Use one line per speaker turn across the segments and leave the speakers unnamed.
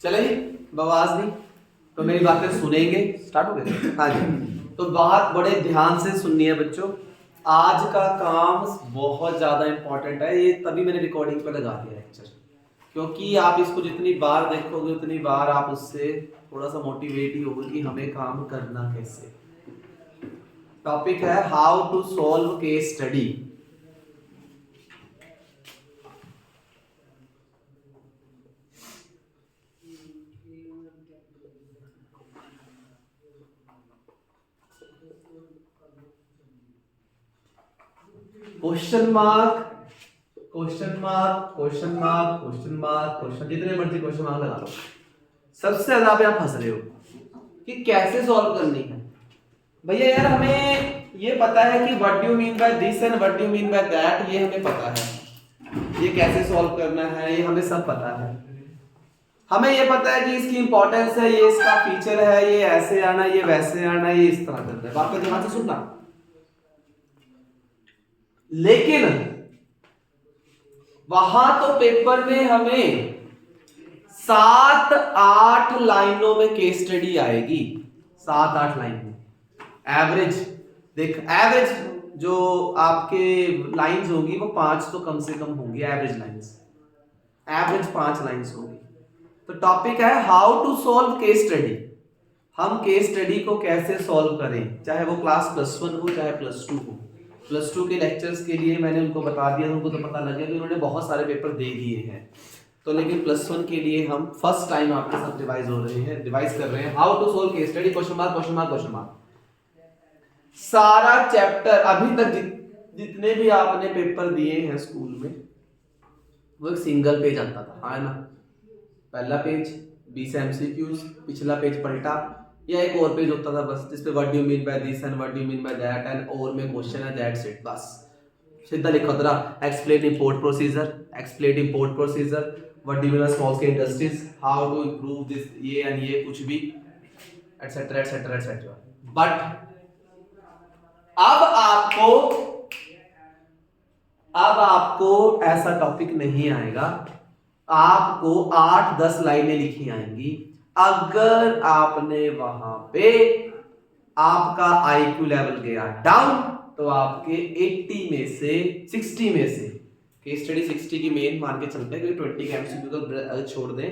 चलेगी बवाज नहीं तो मेरी बातें सुनेंगे। स्टार्ट हो गए? हाँ जी। तो बात बड़े ध्यान से सुननी है बच्चों। आज का काम बहुत ज्यादा इंपॉर्टेंट है, ये तभी मैंने रिकॉर्डिंग पे लगा दिया लेक्चर, क्योंकि आप इसको जितनी बार देखोगे उतनी बार आप उससे थोड़ा सा मोटिवेट ही होगे कि हमें काम करना कैसे। टॉपिक है how to solve case study. Question mark question mark question mark question mark question, जितने मर्जी क्वेश्चन मार्क लगा लो। सबसे ज्यादा आप यहाँ फंस रहे हो कि कैसे सॉल्व करनी है। भैया यार हमें ये पता है कि what do you mean by this and what do you mean by that, ये हमें पता है, ये कैसे सॉल्व करना है ये हमें सब पता है। हमें ये पता है कि इसकी इंपॉर्टेंस है, ये इसका फीचर है, ये ऐसे आना, ये वैसे आना, ये इस तरह करना है। बात को ध्यान से सुनना। लेकिन वहां तो पेपर में हमें 7-8 लाइनों में केस स्टडी आएगी, 7-8 लाइन में। एवरेज देख, एवरेज जो आपके लाइंस होगी वो 5 तो कम से कम होंगी। एवरेज लाइंस, एवरेज 5 लाइंस होगी। तो टॉपिक है how to solve case study. हम केस स्टडी को कैसे सॉल्व करें, चाहे वो क्लास +1 हो चाहे +2 हो। +2 के लेक्चर्स के लिए मैंने उनको बता दिया, उनको तो पता लग गया कि उन्होंने बहुत सारे पेपर दे दिए हैं। तो लेकिन +1 के लिए हम फर्स्ट टाइम आपके साथ रिवाइज कर रहे हैं how to solve case study. Question mark question mark question mark. सारा चैप्टर अभी तक जितने भी आपने पेपर दिए हैं स्कूल में वो एक सिंगल पेज आता था, है ना। पहला पेज 20 MCQs, पिछला पेज पलटा या एक और पेज होता था बस, जिसपे what do you mean by this and what do you mean by that and और में क्वेश्चन है, दैट्स इट। बस सीधा लिखा था explain import procedure, explain import procedure, what do you mean by small scale industries, how to improve this, ये and ये कुछ भी एटसेट्रा एटसेट्रा एटसेट्रा। बट अब आपको ऐसा टॉपिक नहीं आएगा। आपको 8-10 लाइनें लिखी आएंगी। अगर आपने वहां पे आपका IQ लेवल गया डाउन तो आपके 80 में से 60 में से, केस स्टडी 60 की मेन मान के चलते हैं क्योंकि 20 का MCQ तो छोड़ दें,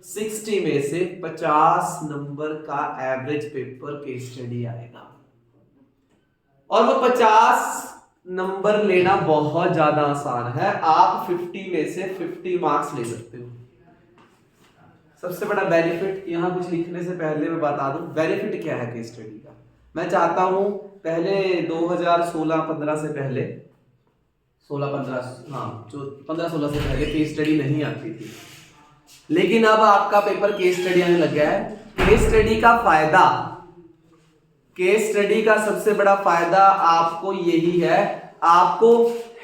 60 में से 50 नंबर का एवरेज पेपर केस स्टडी आएगा। और वो 50 नंबर लेना बहुत ज्यादा आसान है। आप 50 में से 50 मार्क्स ले सकते हो। सबसे बड़ा बेनिफिट, यहां कुछ लिखने से पहले मैं बता दूं बेनिफिट क्या है केस स्टडी का। मैं चाहता हूं पहले 2016-15 से पहले 16-15 हाँ जो 15-16 से पहले केस स्टडी नहीं आती थी, लेकिन अब आपका पेपर केस स्टडी आने लग गया है। केस स्टडी का फायदा, केस स्टडी का सबसे बड़ा फायदा आपको यही है, आपको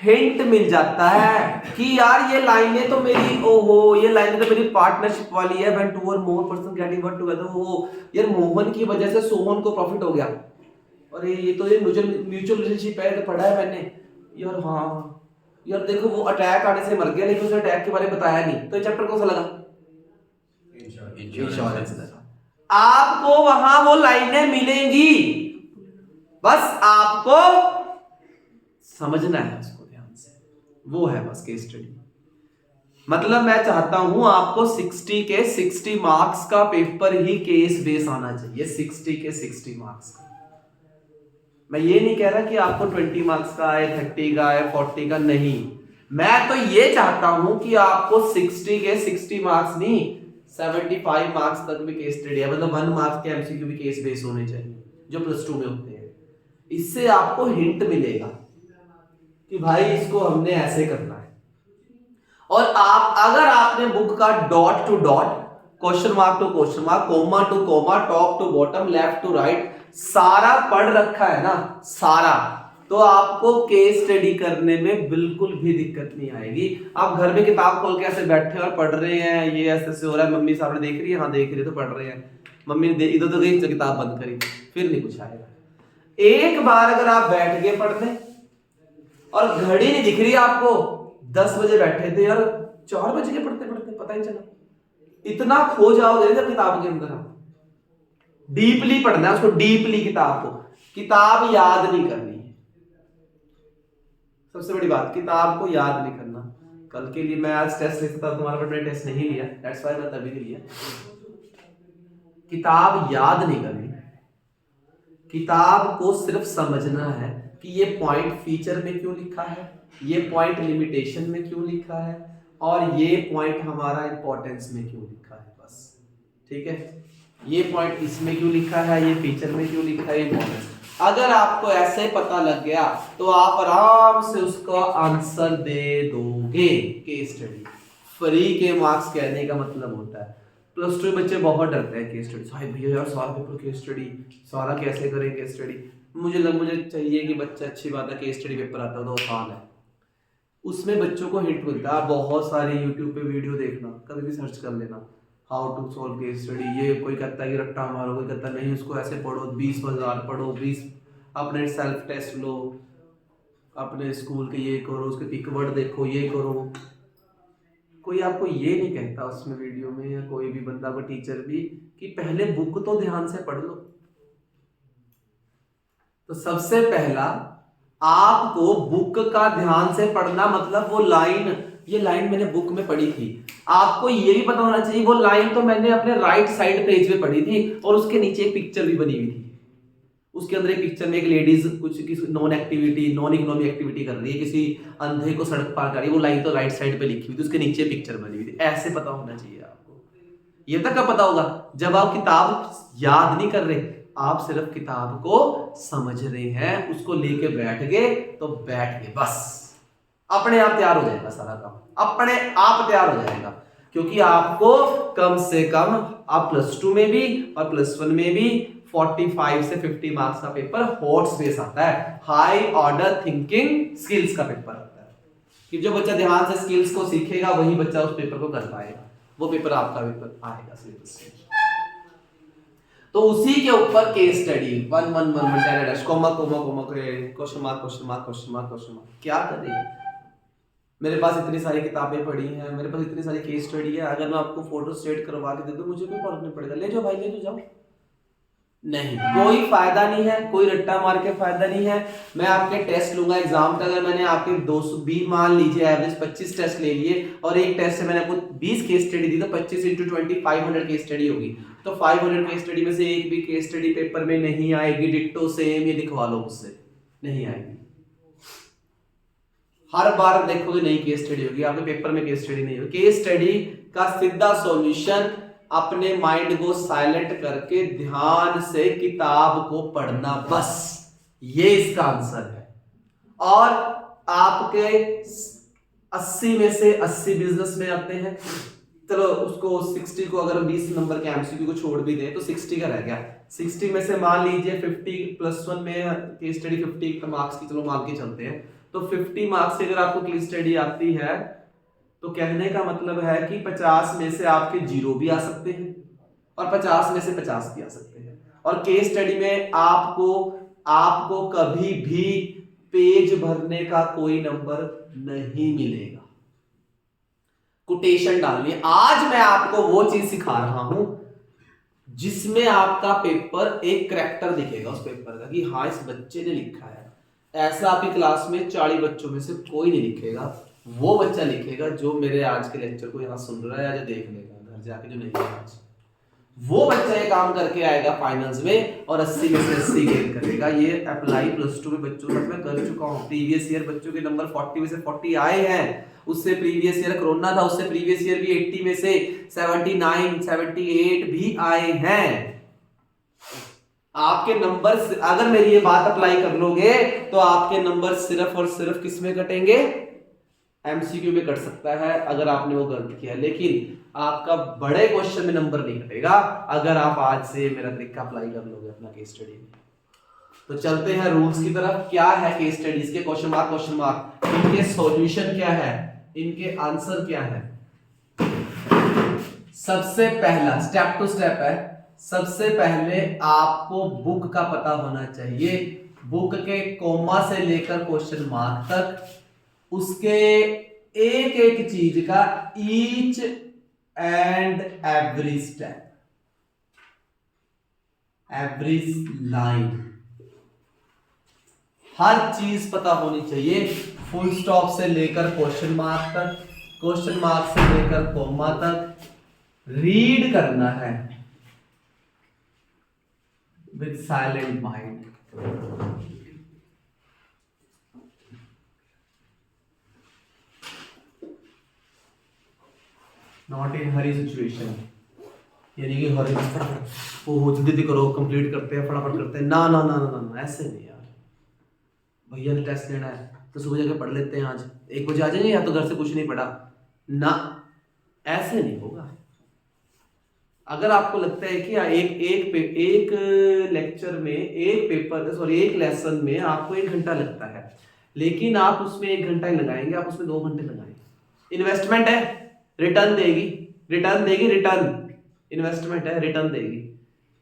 हिंट मिल जाता है कि यार ये लाइनें तो मेरी, ओहो ये लाइनें तो मेरी पार्टनरशिप वाली है, when 2 or more person getting work together, ओहो यार मोहन की वजह से सोहन को प्रॉफिट हो गया, अरे ये तो ये म्यूचुअल रिलेशनशिप है, तो पढ़ा है मैंने यार। हाँ यार देखो वो अटैक आने से मर गया लेकिन उसने अटैक के बारे में बताया नहीं, तो ये चैप्टर कौन सा लगा? इंश्योरेंस लगा। आपको वहां वो लाइनें मिलेंगी, बस आपको समझना है उसको ध्यान से, वो है बस केस स्टडी। मतलब मैं चाहता हूं आपको 60 के 60 मार्क्स का पेपर ही केस बेस आना चाहिए, 60 के 60 मार्क्स का। मैं ये नहीं कह रहा कि आपको 20 मार्क्स का आए, 30 का आए, 40 का नहीं। मैं तो ये चाहता हूं कि आपको 60 के 60 मार्क्स नहीं, 75 मार्क्स तक भी केस स्टडी है, मतलब 1 मार्क्स के MCQ भी केस बेस होने चाहिए जो +2 में होते हैं। इससे आपको हिंट मिलेगा कि भाई इसको हमने ऐसे करना है। और आप अगर आपने बुक का dot to dot, question mark to question mark, comma to comma, top to bottom, left to right सारा पढ़ रखा है ना सारा, तो आपको केस स्टडी करने में बिल्कुल भी दिक्कत नहीं आएगी। आप घर में किताब खोल के ऐसे बैठे और पढ़ रहे हैं, ये ऐसे हो रहा है, मम्मी सामने देख रही है, हाँ देख रही है तो पढ़ रहे हैं, मम्मी ने इधर तो गई किताब बंद करी, फिर नहीं कुछ आएगा। एक बार अगर आप बैठ गए पढ़ने और घड़ी नहीं दिख रही आपको, 10 बजे बैठे थे यार 4 बजे के पढ़ते पढ़ते पता ही चला, इतना खो जाओगे जब किताब के अंदर आप डीपली पढ़ना है उसको, डीपली किताब को, किताब याद नहीं करनी है। सबसे बड़ी बात, किताब को याद नहीं करना। कल के लिए मैं आज टेस्ट लिखता था, तुम्हारा मैंने टेस्ट नहीं लिया, दैट्स व्हाई मैं तभी नहीं लिया। किताब याद नहीं करनी, किताब को सिर्फ समझना है कि ये पॉइंट फीचर में क्यों लिखा है, ये पॉइंट लिमिटेशन में क्यों लिखा है, और ये पॉइंट हमारा इंपॉर्टेंस में क्यों लिखा है, बस। ठीक है, ये पॉइंट इसमें क्यों लिखा है, ये फीचर में क्यों लिखा है, इंपॉर्टेंस। अगर आपको ऐसे पता लग गया तो आप आराम से उसका आंसर दे दोगे। केस स्टडी फ्री के मार्क्स कहने का मतलब होता है, प्लस टू बच्चे बहुत डरते हैं केस स्टडी, साहिब भैया यार सारा पेपर केस स्टडी, सारा कैसे करें केस स्टडी। मुझे चाहिए कि बच्चा, अच्छी बात है केस स्टडी पेपर आता है तो आसान है, उसमें बच्चों को हिंट मिलता है। बहुत सारी यूट्यूब पे वीडियो देखना, कभी भी सर्च कर लेना, how to solve case study. ये कोई कहता है कि रट्टा मारो, कोई कहता नहीं उसको ऐसे पढ़ो, 20,000 पढ़ो, 20 अपने सेल्फ टेस्ट लो, अपने स्कूल के ये करो, उसके पिक वर्ड देखो, ये करो। कोई आपको ये नहीं कहता उसमें वीडियो में, या कोई भी बंदा को टीचर भी, कि पहले बुक तो ध्यान से पढ़ लो। तो सबसे पहला आपको बुक का ध्यान से पढ़ना, मतलब वो लाइन, ये लाइन मैंने बुक में पढ़ी थी, आपको ये भी पता होना चाहिए वो लाइन तो मैंने अपने राइट साइड पेज पे पढ़ी थी, और उसके नीचे एक पिक्चर भी बनी हुई थी। उसके अंदर एक पिक्चर में एक लेडीज कुछ किसी नॉन इकोनॉमिक एक्टिविटी कर रही है, किसी अंधे को सड़क पार कर रही है, वो लाइन तो राइट साइड पे लिखी हुई थी, उसके नीचे पिक्चर बनी हुई थी। ऐसे पता होना चाहिए आपको। ये तक कब पता होगा, जब आप किताब याद नहीं कर रहे, आप सिर्फ किताब को समझ रहे हैं, उसको लेके बैठ गए तो बैठ गए, बस अपने आप तैयार हो जाएगा सारा काम, अपने आप तैयार हो जाएगा। क्योंकि आपको कम से कम आप प्लस टू में भी और प्लस वन में भी 45 से 50 मार्क्स का पेपर हॉट्स बेस आता है, हाई ऑर्डर थिंकिंग स्किल्स का पेपर आता है, कि जो बच्चा ध्यान से स्किल्स को सीखेगा वही बच्चा उस पेपर को कर पाएगा, वो पेपर आपका पेपर आएगा सिलेबस से। तो उसी के ऊपर case study 1 1 1 1 comma comma comma question mark question mark question mark question mark. क्या करें, मेरे पास इतनी सारी किताबें पढ़ी हैं, मेरे पास इतनी सारी केस स्टडी है, अगर मैं आपको फोटो स्टेट करवा के दे दूं मुझे कोई फर्क नहीं पड़ेगा, ले जाओ भाई ले जाओ। नहीं, कोई फायदा नहीं है, कोई रट्टा मार के फायदा नहीं है। मैं आपके टेस्ट लूंगा एग्जाम का, अगर मैंने आपके 220 मान लीजिए एवरेज 25 टेस्ट ले लिए और एक टेस्ट से मैंने आपको 20 केस स्टडी दी, तो 25 × 20 500 केस स्टडी होगी। तो 500 केस स्टडी में से एक भी केस स्टडी पेपर में नहीं आएगी, डिट्टो सेम, ये लिखवा लो मुझसे, नहीं आएगी। हर बार देखोगे नई केस स्टडी होगी, आपके पेपर में केस स्टडी नहीं होगी। केस स्टडी का सीधा सॉल्यूशन अपने माइंड को साइलेंट करके ध्यान से किताब को पढ़ना, बस ये इसका आंसर है। और आपके 80 में से 80 बिजनेस में आते हैं, चलो उसको 60 को अगर 20 नंबर के एमसीक्यू को छोड़ भी दे तो 60 का रह गया। 60 में से मान लीजिए 50 +1 में केस स्टडी 50 मार्क्स की, चलो मान के चलते हैं, तो 50 मार्क्स से अगर आपको केस स्टडी आती है तो कहने का मतलब है कि 50 में से आपके 0 भी आ सकते हैं और 50 में से 50 भी आ सकते हैं। और केस स्टडी में आपको कभी भी पेज भरने का कोई नंबर नहीं मिलेगा, कोटेशन डालनी है। आज मैं आपको वो चीज सिखा रहा हूं जिसमें आपका पेपर एक करैक्टर दिखेगा उस पेपर का, कि हाँ इस बच्चे ने लिखा है। ऐसा आपकी क्लास में 40 बच्चों में से कोई नहीं लिखेगा, वो बच्चा लिखेगा जो मेरे आज के लेक्चर को यहाँ सुन रहा है या जो देख लेगा घर जाके, जो नहीं है आज, वो बच्चा ये काम करके आएगा फाइनल्स में और 80 में से 80 गेन करेगा। ये अप्लाई +2 में बच्चों तक मैं कर चुका हूँ। प्रीवियस ईयर बच्चों के नंबर 40 में से 40 आए हैं, उससे प्रीवियस ईयर कोरोना था, उससे प्रीवियस ईयर भी 80 में से 79 78 भी आए हैं। आपके नंबर, अगर मेरी ये बात अप्लाई कर लोगे तो आपके नंबर सिर्फ और सिर्फ किस में कटेंगे, एमसीक्यू में कट सकता है अगर आपने वो गलत किया, लेकिन आपका बड़े क्वेश्चन में नंबर नहीं कटेगा अगर आप आज से मेरा तरीका अप्लाई कर लोगे अपना केस स्टडी में। तो चलते हैं रूल्स की तरफ। क्या है केस स्टडीज के क्वेश्चन मार्क, इनके सॉल्यूशन क्या है, इनके आंसर क्या है। सबसे पहला स्टेप टू स्टेप है, सबसे पहले आपको बुक का पता होना चाहिए, बुक के कोमा से लेकर क्वेश्चन मार्क तक, उसके एक एक चीज का each and every step, every line, हर चीज पता होनी चाहिए, फुल स्टॉप से लेकर क्वेश्चन मार्क तक, क्वेश्चन मार्क से लेकर कॉमा तक रीड करना है with silent mind. Not in hurry situation, यानी कि हरी फटाफट वो जल्दी करो, कंप्लीट करते हैं, फटाफट करते हैं, ना ना ना ना ना, ऐसे नहीं यार। भैया ने टेस्ट लेना है तो सुबह जाके पढ़ लेते हैं, आज 1 बजे आ जाएंगे, या तो घर से कुछ नहीं पढ़ा ना, ऐसे नहीं होगा। अगर आपको लगता है कि एक लेक्चर में, एक पेपर सॉरी एक लेसन में आपको 1 घंटा लगता है, लेकिन आप उसमें 1 घंटा ही लगाएंगे, आप उसमें 2 घंटे लगाएंगे। इन्वेस्टमेंट है, रिटर्न देगी, रिटर्न देगी, रिटर्न इन्वेस्टमेंट है, रिटर्न देगी।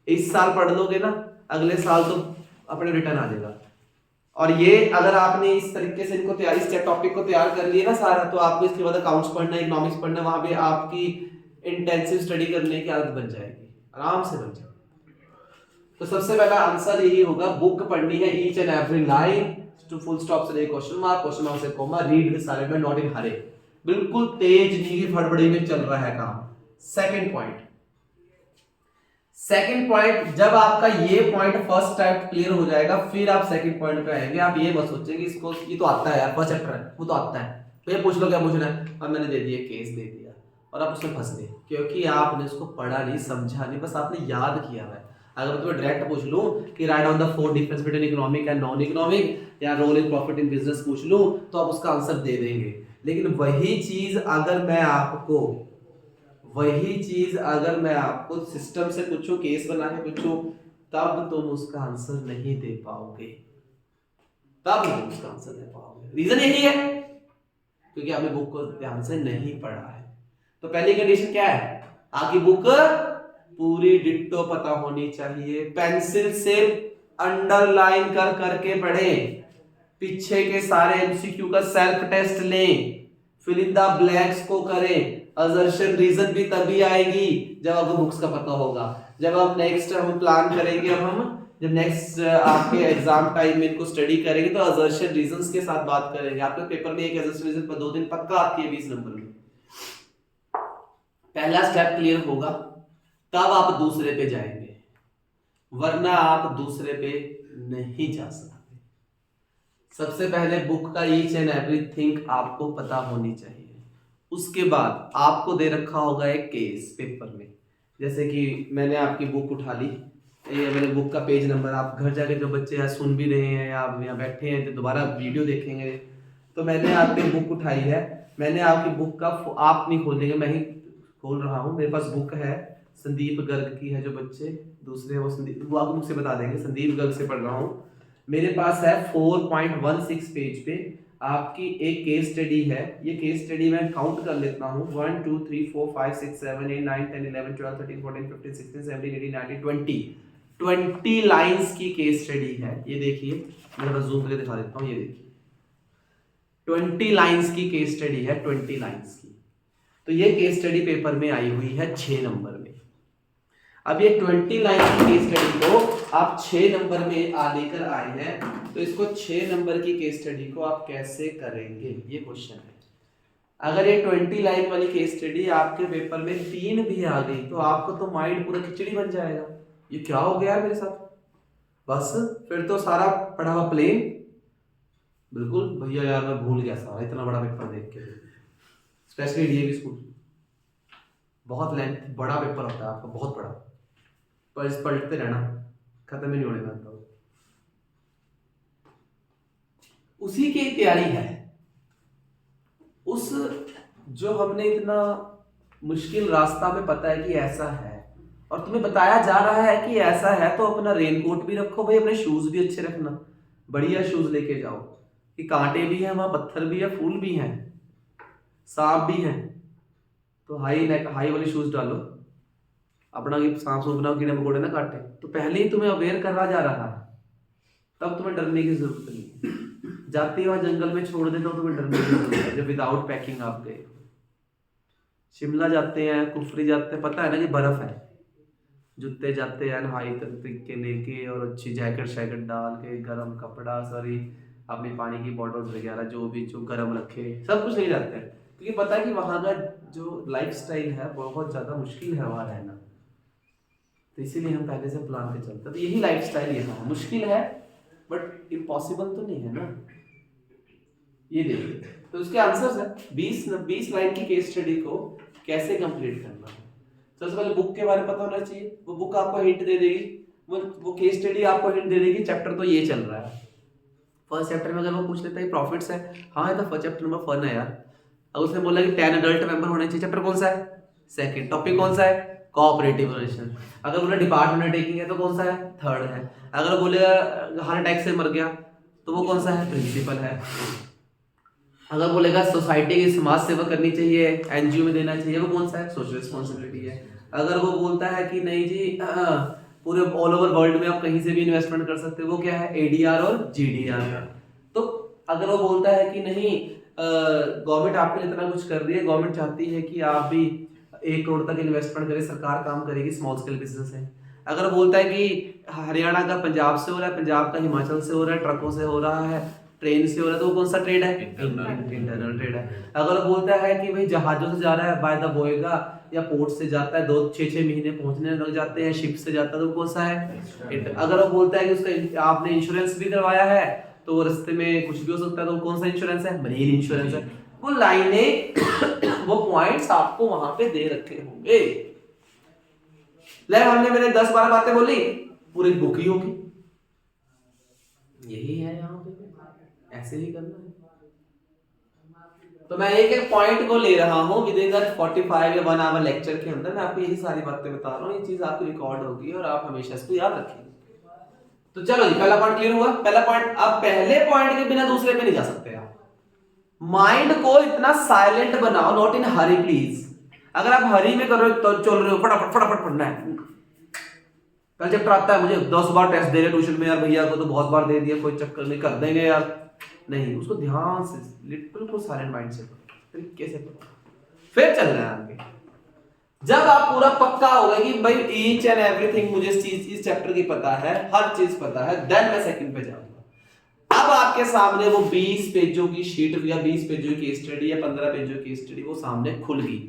इस साल पढ़ लोगे ना, अगले साल तो अपने रिटर्न आ जाएगा। और ये अगर आपने इस तरीके से इनको तैयारी, इस टॉपिक को तैयार कर लिया ना सारा, तो आपको इसके बाद अकाउंट्स पढ़ना, इकोनॉमिक्स पढ़ना, वहां पे आपकी इंटेंसिव स्टडी करने की आदत बन जाएगी, आराम से बन जाएगी। तो सबसे पहला आंसर यही होगा, बुक पढ़नी है, each and every line to full stop से क्वेश्चन मार्क से comma, read with silent mind, not in hurry, बिल्कुल तेज नहीं कि फड़फड़ी में चल रहा है काम। सेकंड पॉइंट, जब आपका ये पॉइंट फर्स्ट टाइप क्लियर हो जाएगा, फिर आप सेकंड पॉइंट पे आएंगे। आप ये मत सोचेंगे इसको, ये तो आता है यार, फर्स्ट चैप्टर है, वो तो आता है, तो ये पूछ लो क्या पूछना है, अब मैंने दे दिया, केस दे दिया, और आप उसमें फंस गए, क्योंकि आपने उसको पढ़ा नहीं, समझा नहीं, बस आपने याद किया है। अगर तुम्हें डायरेक्ट पूछ लूं कि write down the 4 difference between economic and non economic, या role in profit in business पूछ लूं, तो आप उसका आंसर दे देंगे। लेकिन वही चीज अगर मैं आपको सिस्टम से पूछूं, केस बना के पूछूं, तब तुम उसका आंसर नहीं दे पाओगे, रीजन यही है क्योंकि आपने बुक को ध्यान से नहीं पढ़ा है। तो पहली कंडीशन क्या है, आपकी बुक पूरी डिट्टो पता होनी चाहिए, पेंसिल से अंडरलाइन कर करके पढ़ें, पीछे के सारे एमसीक्यू का सेल्फ टेस्ट लें, फिल इन द ब्लैंक्स को करें। असर्शन रीजन भी तभी आएगी जब आपको बुक्स का पता होगा। जब हम नेक्स्ट प्लान करेंगे, जब नेक्स्ट आपके एग्जाम टाइम में इनको स्टडी करेंगे, तो असर्शन रीजंस के साथ बात करेंगे। आपके पेपर में एक असर्शन रीजन पर 2 दिन पक्का आती है 20 नंबर में। पहला स्टेप क्लियर होगा तब आप दूसरे पे जाएंगे, वरना आप दूसरे पे नहीं जा सकते। सबसे पहले बुक का ईच एंड एवरीथिंग आपको पता होनी चाहिए। उसके बाद आपको दे रखा होगा एक केस पेपर में, जैसे कि मैंने आपकी बुक उठा ली, ये मेरे बुक का पेज नंबर, आप घर जाके जो बच्चे यहाँ सुन भी रहे हैं या आप यहाँ बैठे हैं तो दोबारा वीडियो देखेंगे, तो मैंने आपकी बुक उठाई है, मैंने आपकी बुक का, आप नहीं खोलेंगे, मैं ही खोल रहा हूँ, मेरे पास बुक है, संदीप गर्ग की है, जो बच्चे दूसरे वो संदीप, वो आपको मुझसे बता देंगे, संदीप गर्ग से पढ़ रहा हूँ। मेरे पास है 4.16 पेज पे आपकी एक केस स्टडी है। ये केस स्टडी मैं काउंट कर लेता हूँ, 1 2 3 4 5 6 7 8 9 10 11 12 13 14 15 16 17 18 19 20 लाइंस की केस स्टडी है। ये देखिए, मैं बस जूम करके दिखा देता हूँ, ये देखिए 20 लाइंस की केस स्टडी है, 20 लाइंस की। तो ये केस स्टडी पेपर में आई हुई है 6 नंबर में। अब ये 20 लाइन की केस स्टडी को आप 6 नंबर में लेकर आए हैं, तो इसको 6 नंबर की केस स्टडी को आप कैसे करेंगे, ये क्वेश्चन है। अगर ये 20 लाइन वाली केस स्टडी आपके पेपर में 3 भी आ गई, तो आपको तो माइंड पूरा खिचड़ी बन जाएगा, ये क्या हो गया मेरे साथ, बस फिर तो सारा पढ़ा हुआ प्लेन, बिल्कुल भैया यार मैं भूल गया सारा, इतना बड़ा पेपर देख के, स्पेशली डीएवी स्कूल, बहुत लेंथ बड़ा पेपर होता है आपका, बहुत बड़ा, पर इस पढ़ते रहना, खत्म ही नहीं होने वाला। उसी की तैयारी है, उस जो हमने इतना मुश्किल रास्ता में पता है कि ऐसा है, और तुम्हें बताया जा रहा है कि ऐसा है, तो अपना रेनकोट भी रखो भाई, अपने शूज भी अच्छे रखना, बढ़िया शूज लेके जाओ, कि कांटे भी हैं वहां, पत्थर भी है, फूल भी हैं, सांप भी हैं, तो हाई वाले शूज डालो, अपना सांप सूप बनाओ, कीड़े मकोड़े ना काटे। तो पहले ही तुम्हें अवेयर करा जा रहा है, तब तुम्हें डरने की जरूरत नहीं। जाते ही वहां जंगल में छोड़ देता हूं, तुम्हें डरने की जरूरत है जब विदाउट पैकिंग आप गए। शिमला जाते हैं, कुफरी जाते हैं, पता है ना कि बर्फ है, जूते जाते हैं हाई तक के लेके और अच्छी जैकेट शैकेट डाल के, गर्म कपड़ा, सॉरी अपनी पानी की बॉटल्स वगैरह जो भी जो गर्म रखे, सब कुछ नहीं जाते हैं, क्योंकि पता है कि वहाँ का जो लाइफ स्टाइल है बहुत ज़्यादा मुश्किल है वहाँ रहना, तो इसीलिए हम पहले से प्लान पे चलते हैं। तो यही लाइफ स्टाइल यहाँ है, मुश्किल है बट इम्पॉसिबल तो नहीं है ना। ये देखिए, तो उसके आंसर्स है 20 लाइन की केस स्टडी को कैसे कंप्लीट करना है। सबसे पहले बुक के बारे में पता होना चाहिए, वो बुक आपको हिंट दे देगी, वो केस स्टडी आपको हिंट दे देगी चैप्टर तो ये चल रहा है। फर्स्ट चैप्टर में अगर वो पूछ लेता है प्रॉफिट्स है, हाँ ये तो फर्स्ट चैप्टर नंबर फन है यार। अब उसने बोला कि 10 एडल्ट मेंबर होने चाहिए, चैप्टर कौन सा है, सेकंड। टॉपिक कौन सा है, कोऑपरेटिव रिलेशन। अगर बोले डिपार्टमेंट अंडरटेकिंग है तो कौन सा है, थर्ड है। अगर बोलेगा हार्ट अटैक से मर गया तो वो कौन सा है, प्रिंसिपल है। अगर बोलेगा सोसाइटी की समाज सेवा करनी चाहिए, एनजीओ में देना चाहिए, वो कौन सा है, सोशल रिस्पॉन्सिबिलिटी है। अगर वो बोलता है कि नहीं जी पूरे ऑल ओवर वर्ल्ड में आप कहीं से भी इन्वेस्टमेंट कर सकते हो, वो क्या है, एडीआर और जीडीआर। तो अगर वो बोलता है कि नहीं गवर्नमेंट आपके लिए इतना कुछ कर रही है, गवर्नमेंट चाहती है कि आप भी 1 करोड़ तक इन्वेस्टमेंट करें, सरकार काम करेगी, स्मॉल स्केल बिजनेस है। अगर बोलता है कि हरियाणा का पंजाब से हो रहा है, पंजाब का हिमाचल से हो रहा है, ट्रकों से हो रहा है, ट्रेन से हो रहा है, तो वो कौन सा ट्रेड है, इंटरनल ट्रेड है। अगर बोलता है कि भाई जहाजों से जा रहा है, बाय द बोएगा या पोर्ट से जाता है, 2-6 महीने पहुंचने लग जाते हैं, शिप से जाता है, तो कौन सा है। अगर वो बोलता है कि उसका आपने इंश्योरेंस भी करवाया है तो वो रास्ते में कुछ भी हो सकता है, तो कौन सा इंश्योरेंस है, मरीन इंश्योरेंस है। वो लाइनें वो पॉइंट्स आपको वहां पे दे रखे होंगे। ले हमने मैंने 10-12 बातें बोली, पूरी बुक ही होगी। यही है यहाँ पे, ऐसे ही करना है। तो मैं एक एक पॉइंट को ले रहा हूँ विद इन 45 या 1 आवर लेक्चर के अंदर, मैं आपको यही सारी बातें बता रहा हूँ। ये चीज आपकी रिकॉर्ड होगी और आप हमेशा इसको याद रखेंगे। तो चलो जी, पहला पॉइंट क्लियर हुआ। पहला पॉइंट, अब पहले पॉइंट के बिना दूसरे पे नहीं जा सकते आप। माइंड को इतना साइलेंट बनाओ, नॉट इन हरी प्लीज। अगर आप हरी में कर रहे हो तो चल रहे हो, फटाफट फटाफट पढ़ना है। कल चैप्टर आता है, मुझे 10 बार टेस्ट दे रहे ट्यूशन में, यार भैया को तो बहुत बार दे दिया, कोई चक्कर नहीं, कर देंगे यार। नहीं, उसको ध्यान से बिल्कुल साइलेंट माइंड से पढ़ो, तरीके से पढ़ो, फिर चलना है आगे। जब आप पूरा पक्का होगा कि भाई ईच एंड एवरीथिंग मुझे इस चैप्टर की पता है, हर चीज पता है, देन मैं सेकंड पे जाऊंगा। अब आपके सामने वो 20 पेजों की शीट या 20 पेजों की स्टडी या 15 पेजों की स्टडी वो सामने खुल गई,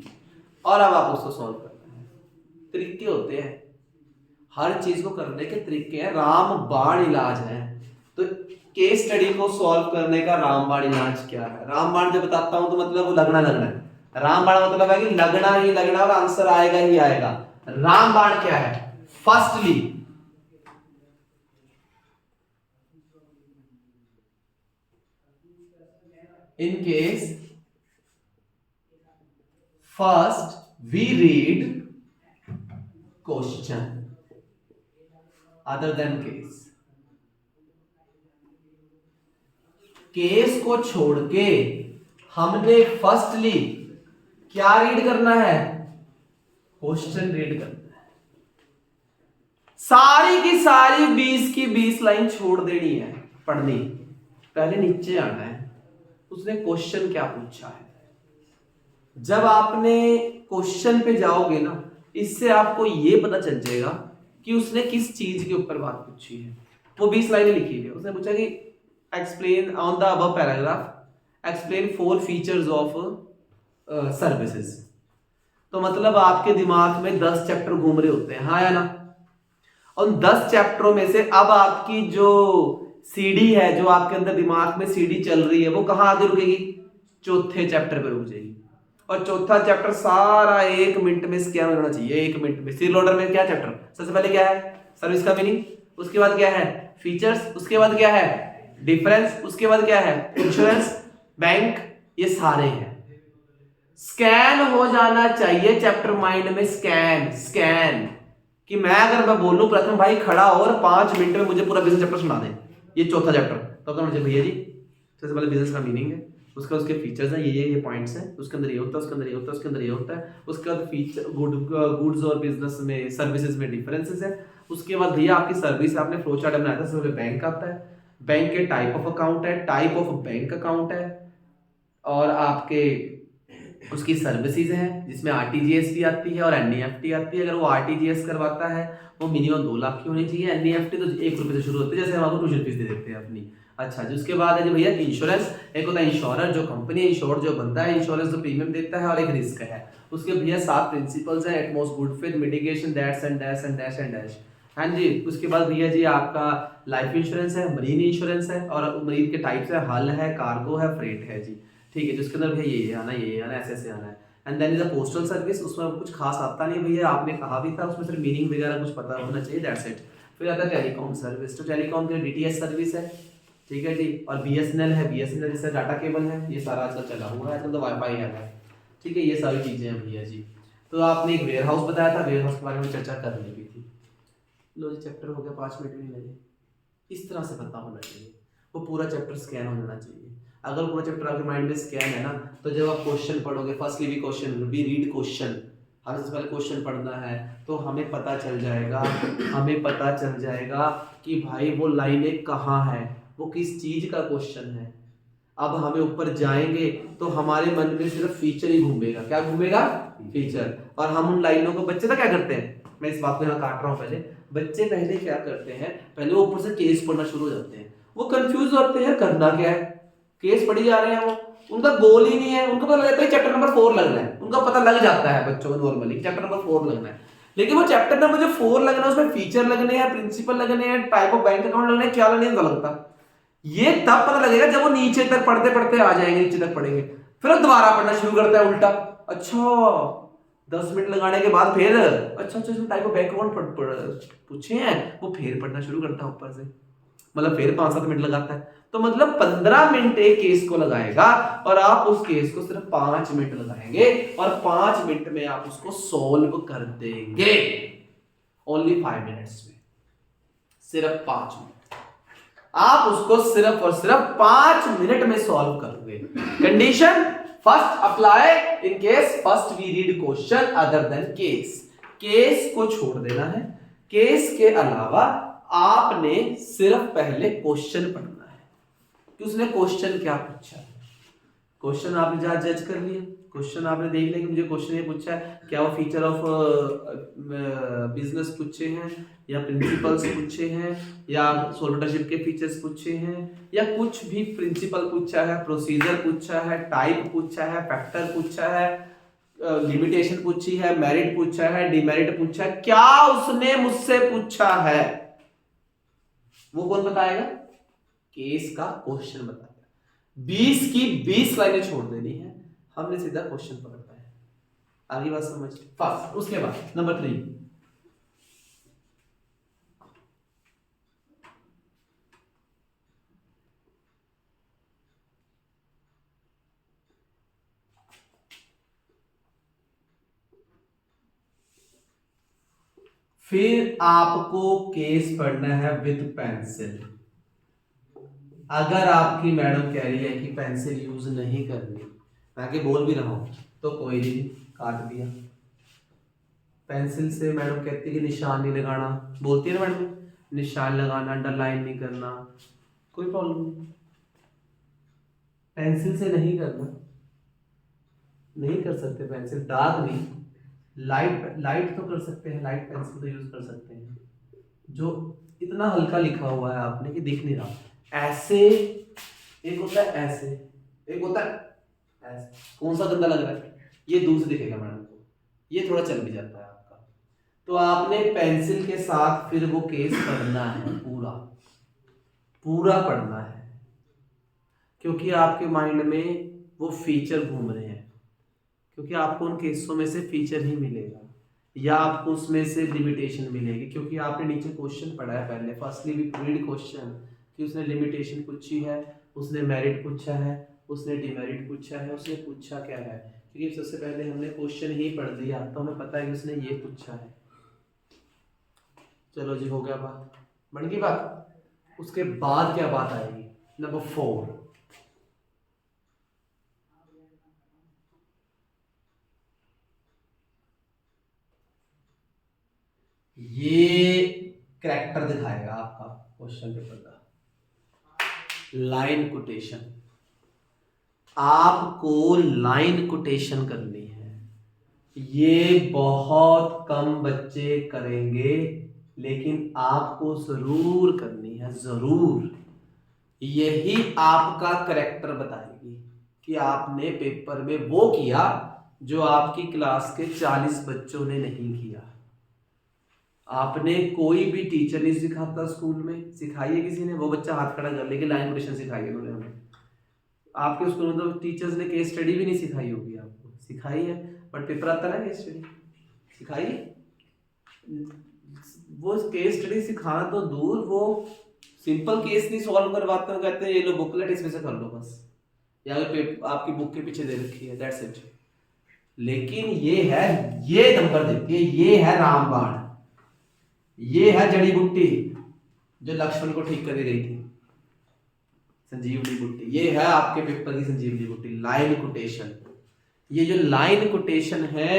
और अब आप उसको सॉल्व करना है। तरीके होते हैं, हर चीज को करने के तरीके हैं, रामबाण इलाज है। तो केस स्टडी को सॉल्व करने का रामबाण इलाज क्या है। रामबाण जब बताता हूं तो मतलब वो लगना है, रामबाण मतलब है कि लगना ही लगना और आंसर आएगा ही आएगा। रामबाण क्या है, firstly in case first we read question other than case. Case को छोड़ के हमने फर्स्टली क्या रीड करना है, क्वेश्चन रीड करना है। सारी की सारी 20 की 20 लाइन छोड़ देनी है पढ़नी, पहले नीचे आना है, उसने क्वेश्चन क्या पूछा है। जब आपने क्वेश्चन पे जाओगे ना, इससे आपको ये पता चल जाएगा कि उसने किस चीज के ऊपर बात पूछी है। वो 20 लाइनें लिखी है, उसने पूछा कि explain on the above paragraph explain 4 features of services. तो मतलब आपके दिमाग में 10 चैप्टर घूम रहे होते हैं, हाँ या ना। उन 10 चैप्टरों में से अब आपकी जो सीडी है, जो आपके अंदर दिमाग में सीडी चल रही है, वो कहां आगे रुकेगी, चौथे चैप्टर पे रुक जाएगी। और चौथा चैप्टर सारा 1 मिनट में स्कैन होना चाहिए, 1 मिनट में। सीरियल ऑर्डर में क्या चैप्टर, सबसे पहले क्या है, सर्विस का मीनिंग, उसके बाद क्या है, फीचर्स, उसके बाद क्या है, डिफरेंस, उसके बाद क्या है, इंश्योरेंस, बैंक, ये सारे हैं। स्कैन हो जाना चाहिए चैप्टर माइंड में, स्कैन कि मैं बोलूं प्रथम भाई खड़ा हो और 5 मिनट में मुझे पूरा बिजनेस चैप्टर सुना दे, ये चौथा चैप्टर, तो कहना मुझे भैया जी सबसे पहले बिजनेस का मीनिंग है, उसका उसके फीचर्स हैं, ये पॉइंट्स हैं, उसके अंदर ये होता है, उसके अंदर ये होता है, उसके अंदर ये होता है, उसके बाद फीचर गुड्स और बिजनेस में सर्विसेज में डिफरेंसेस है। उसके बाद भैया आपकी सर्विस, आपने फ्लो चार्ट बनाया था, सबसे बैंक आता है, बैंक के टाइप ऑफ अकाउंट है, टाइप ऑफ बैंक अकाउंट है, और आपके उसकी सर्विसेज हैं जिसमें आरटीजीएस भी आती है और एनईएफटी आती है। अगर वो आरटीजीएस करवाता है वो मिनिमम 2 लाख की होनी चाहिए, एनईएफटी तो 1 रुपये से शुरू होती है, जैसे हम आपको ट्यूशन फीस दे देते हैं अपनी। अच्छा जी, उसके बाद है जी भैया इंश्योरेंस। एक होता है इंश्योरर, जो कंपनी इंश्योर जो बनता है, इंश्योरेंस जो प्रीमियम देता है, और एक रिस्क है। उसके भैया 7 प्रिंसिपल्स हैं, utmost good faith, mitigation, that's and dash and dash and dash. हाँ जी, उसके बाद भैया जी आपका लाइफ इंश्योरेंस है, मरीन इंश्योरेंस है, और मरीन के टाइप्स है, हल है, कार्गो है, फ्रेट है जी। ठीक है, जिसके अंदर भैया ये आना, ये आना, ऐसे ऐसे आना है। And then is a postal service, उसमें कुछ खास आता नहीं भैया, आपने कहा भी था, उसमें सिर्फ मीनिंग वगैरह कुछ पता होना चाहिए, दैट्स इट। फिर आता है टेलीकॉम सर्विस, तो टेलीकॉम के डीटीएच सर्विस है, ठीक है जी। और बीएसएनएल है, बीएसएनएल जैसे डाटा केबल है, ये सारा आजकल चला हुआ है, आजकल तो वाईफाई है, ठीक है, ये सारी चीजें हैं भैया जी। तो आपने एक वेयर हाउस बताया था, वेयर हाउस के बारे में चर्चा कर ली थी। लो जी, चैप्टर हो गया, 5 मिनट भी नहीं लगे। इस तरह से पता होना चाहिए, वो पूरा चैप्टर स्कैन हो जाना चाहिए। अगर पूरा चैप्टर आपके माइंड में स्कैन है ना, तो जब आप क्वेश्चन पढ़ोगे, फर्स्टली भी क्वेश्चन, वी रीड क्वेश्चन, हमें सबसे पहले क्वेश्चन पढ़ना है, तो हमें पता चल जाएगा, हमें पता चल जाएगा कि भाई वो लाइनें कहाँ है, वो किस चीज का क्वेश्चन है। अब हमें ऊपर जाएंगे तो हमारे मन में सिर्फ फीचर ही घूमेगा, क्या घूमेगा, फीचर। और हम उन लाइनों को, बच्चे तो क्या करते हैं, मैं इस बात को यहाँ काट रहा हूँ पहले, बच्चे पहले क्या करते हैं, पहले वो ऊपर से केस पढ़ना शुरू हो जाते हैं, वो कंफ्यूज होते हैं करना क्या है, केस पढ़ी जा रहे हैं, वो उनका गोल ही नहीं है, उनको पता लगता है चैप्टर नंबर 4 लगना है, उनका पता लग जाता है बच्चों को नॉर्मली चैप्टर नंबर 4 लगना है, लेकिन वो चैप्टर नंबर जो 4 लगना है उसमें फीचर लगने हैं, प्रिंसिपल लगने हैं, टाइप ऑफ बैंक अकाउंट लगने हैं, क्या लगने हैं, लगता। ये तब पता लगेगा जब वो नीचे तक पढ़ते पढ़ते आ जाएंगे, नीचे तक पढ़ेंगे, फिर वो दोबारा पढ़ना शुरू करता है उल्टा। अच्छा 10 मिनट लगाने के बाद फिर अच्छा इसमें टाइप ऑफ बैंक अकाउंट पूछे हैं, वो फिर पढ़ना शुरू करता है ऊपर से, मतलब फिर 5-7 मिनट लगाता है। तो मतलब 15 मिनट एक केस को लगाएगा, और आप उस केस को सिर्फ 5 मिनट लगाएंगे, और 5 मिनट में आप उसको सोल्व कर देंगे, ओनली 5 मिनट्स में, सिर्फ 5 मिनट आप उसको सिर्फ और सिर्फ 5 मिनट में सॉल्व करोगे। Condition first apply in case first we read question other than case, case को छोड़ देना है, केस के अलावा आपने सिर्फ पहले क्वेश्चन पढ़ना है कि उसने क्वेश्चन क्या पूछा। क्वेश्चन आपने जहां जज कर लिया, क्वेश्चन आपने देख लिया कि मुझे क्वेश्चन ये पूछा है, क्या वो फीचर ऑफ बिजनेस पूछे हैं, या प्रिंसिपल्स पूछे हैं, या सोल्यूटरशिप के फीचर्स पूछे हैं, या कुछ भी प्रिंसिपल पूछा है, प्रोसीजर पूछा है, टाइप पूछा है, फैक्टर पूछा है, लिमिटेशन पूछी है, मेरिट पूछा है, डिमेरिट पूछा है, क्या उसने मुझसे पूछा है, वो कौन बताएगा, केस का क्वेश्चन बताएगा। 20 की 20 लाइनें छोड़ देनी है, हमने सीधा क्वेश्चन पकड़ना है। आगे बात समझ फास्ट। उसके बाद नंबर 3, फिर आपको केस पढ़ना है विद पेंसिल। अगर आपकी मैडम कह रही है कि पेंसिल यूज नहीं करनी, मैं आगे बोल भी रहा हूं, तो कोई नहीं, काट दिया। पेंसिल से मैडम कहती है कि निशान नहीं लगाना, बोलती है ना मैडम, निशान लगाना, अंडरलाइन नहीं करना, कोई प्रॉब्लम नहीं, पेंसिल से नहीं करना, नहीं कर सकते पेंसिल, डार्क नहीं, लाइट लाइट तो कर सकते हैं, लाइट पेंसिल तो यूज कर सकते हैं, जो इतना हल्का लिखा हुआ है आपने कि दिख नहीं रहा, ऐसे एक होता है, ऐसे एक होता है ऐसे, कौन सा गंदा लग रहा है, ये दूर से दिखेगा मैडम को, ये थोड़ा चल भी जाता है आपका। तो आपने पेंसिल के साथ फिर वो केस पढ़ना है, पूरा पूरा पढ़ना है, क्योंकि आपके माइंड में वो फीचर घूम रहे हैं, क्योंकि आपको उन केसों में से फीचर ही मिलेगा, या आपको उसमें से लिमिटेशन मिलेगी, क्योंकि आपने नीचे क्वेश्चन पढ़ा है पहले, फर्स्टली वी रीड क्वेश्चन, कि उसने लिमिटेशन पूछी है, उसने मेरिट पूछा है, उसने डिमेरिट पूछा है, उसने पूछा क्या है, क्योंकि सबसे पहले हमने क्वेश्चन ही पढ़ दिया तो हमें पता है कि उसने ये पूछा है। चलो जी, हो गया बात, बन गई बात। उसके बाद क्या बात आएगी, नंबर 4, ये कैरेक्टर दिखाएगा आपका क्वेश्चन पेपर का, लाइन कोटेशन। आपको लाइन कोटेशन करनी है। ये बहुत कम बच्चे करेंगे, लेकिन आपको जरूर करनी है, जरूर। यही आपका करेक्टर बताएगी कि आपने पेपर में वो किया जो आपकी क्लास के 40 बच्चों ने नहीं किया। आपने कोई भी टीचर नहीं सिखाता स्कूल में, सिखाई है किसी ने? वो बच्चा हाथ खड़ा कर लेके लाइन कोटेशन सिखाई है उन्होंने हमें। आपके स्कूल में तो टीचर्स ने केस स्टडी भी नहीं सिखाई होगी, आपको सिखाई है बट पेपर आता है केस स्टडी सिखाई। वो केस स्टडी सिखाना तो दूर, वो सिंपल केस नहीं सॉल्व करवाते हो, कहते हैं ये लो बुकलेट इसमें से कर लो बस, या आपकी बुक के पीछे दे रखी है, दैट्स इट। लेकिन ये है, ये नंबर देखिए, ये है रामबाण, ये है जड़ी बूटी जो लक्ष्मण को ठीक कर गई थी, संजीवनी बूटी। ये है आपके पेपर की संजीवनी बूटी, लाइन कोटेशन। ये जो लाइन कोटेशन है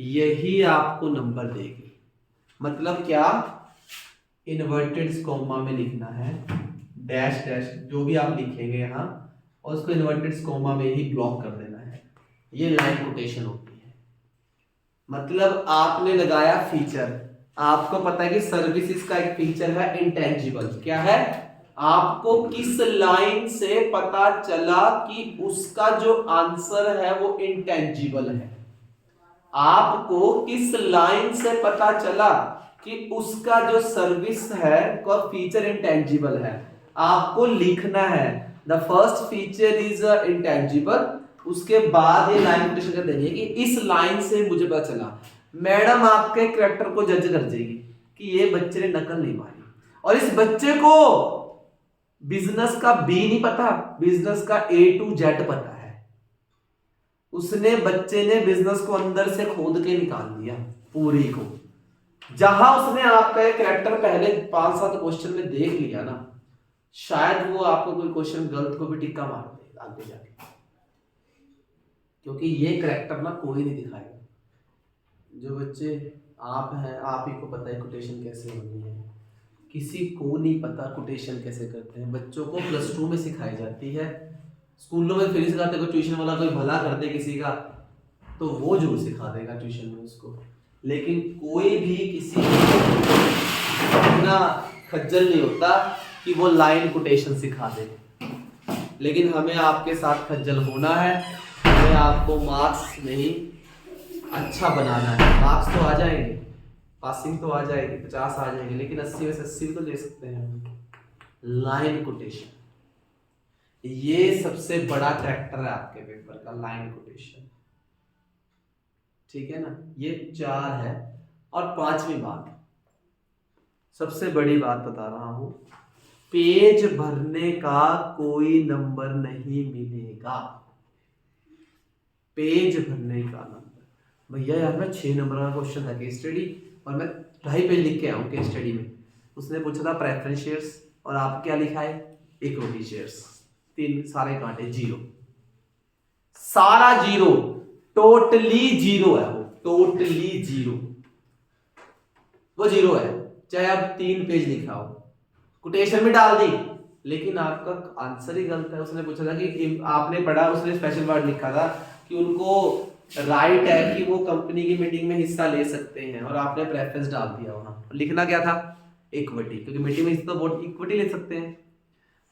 यही आपको नंबर देगी। मतलब क्या? इन्वर्टेड कॉमा में लिखना है, डैश डैश जो भी आप लिखेंगे यहाँ, और उसको इन्वर्टेड कॉमा में ही ब्लॉक कर देना है। ये लाइन कोटेशन होती है। मतलब आपने लगाया फीचर, आपको पता है कि सर्विसेज का एक फीचर है इंटेंजिबल। क्या है? आपको किस लाइन से पता चला कि उसका जो आंसर है वो इंटेंजिबल है? आपको किस लाइन से पता चला कि उसका जो सर्विस है का फीचर इंटेंजिबल है? आपको लिखना है the first feature is intangible, उसके बाद ये लाइन कोटेशन कर देनी है कि इस लाइन से मुझे पता चला। मैडम आपके कैरेक्टर को जज कर देगी कि ये बच्चे ने नकल नहीं मारी, और इस बच्चे को बिजनेस का बी नहीं पता, बिजनेस का A to Z पता है। उसने, बच्चे ने बिजनेस को अंदर से खोद के निकाल दिया पूरी को। जहां उसने आपका एक कैरेक्टर पहले 5-7 क्वेश्चन में देख लिया ना, शायद वो आपको कोई क्वेश्चन गलत को भी टिक्का मार दे आगे जाके, क्योंकि ये कैरेक्टर ना कोई नहीं दिखाएगा। जो बच्चे आप हैं, आप ही को पता है कोटेशन कैसे होनी है, किसी को नहीं पता कोटेशन कैसे करते हैं। बच्चों को +2 में सिखाई जाती है, स्कूलों में फिर सिखाते, कोई ट्यूशन वाला कोई भला कर दे किसी का तो वो जरूर सिखा देगा ट्यूशन में उसको, लेकिन कोई भी किसी इतना खज्जल नहीं होता कि वो लाइन कोटेशन सिखा दे। लेकिन हमें आपके साथ खज्जल होना है, हमें आपको मार्क्स नहीं अच्छा बनाना है। मार्क्स तो आ जाएंगे, पासिंग तो आ जाएगी, 50 आ जाएंगे, लेकिन 80 में से 80 तो ले सकते हैं। लाइन कोटेशन ये सबसे बड़ा कैरेक्टर है आपके पेपर का, लाइन कोटेशन। ठीक है ना? ये 4 है। और 5वीं बात, सबसे बड़ी बात बता रहा हूं, पेज भरने का कोई नंबर नहीं मिलेगा। पेज भरने का नंबर, भैया यार मैं 6 नंबर का क्वेश्चन था केस स्टडी और मैं 2.5 पेज लिख के आया हूं केस स्टडी में। उसने पूछा था प्रेफरेंस शेयर्स और आप क्या लिखा है? Equity shares. 3 सारे कांटे, 0, सारा 0, टोटली 0 है वो, टोटली 0, वो 0 है। चाहे आप 3 पेज लिखा हो, कोटेशन भी डाल दी, लेकिन आपका आंसर ही गलत है। उसने पूछा था कि आपने पढ़ा, उसने स्पेशल वर्ड लिखा था कि उनको राइट है कि वो कंपनी की मीटिंग में हिस्सा ले सकते हैं, और आपने प्रेफरेंस डाल दिया वहां। लिखना क्या था? इक्विटी, क्योंकि मीटिंग में हिस्सा वोट इक्विटी ले सकते हैं।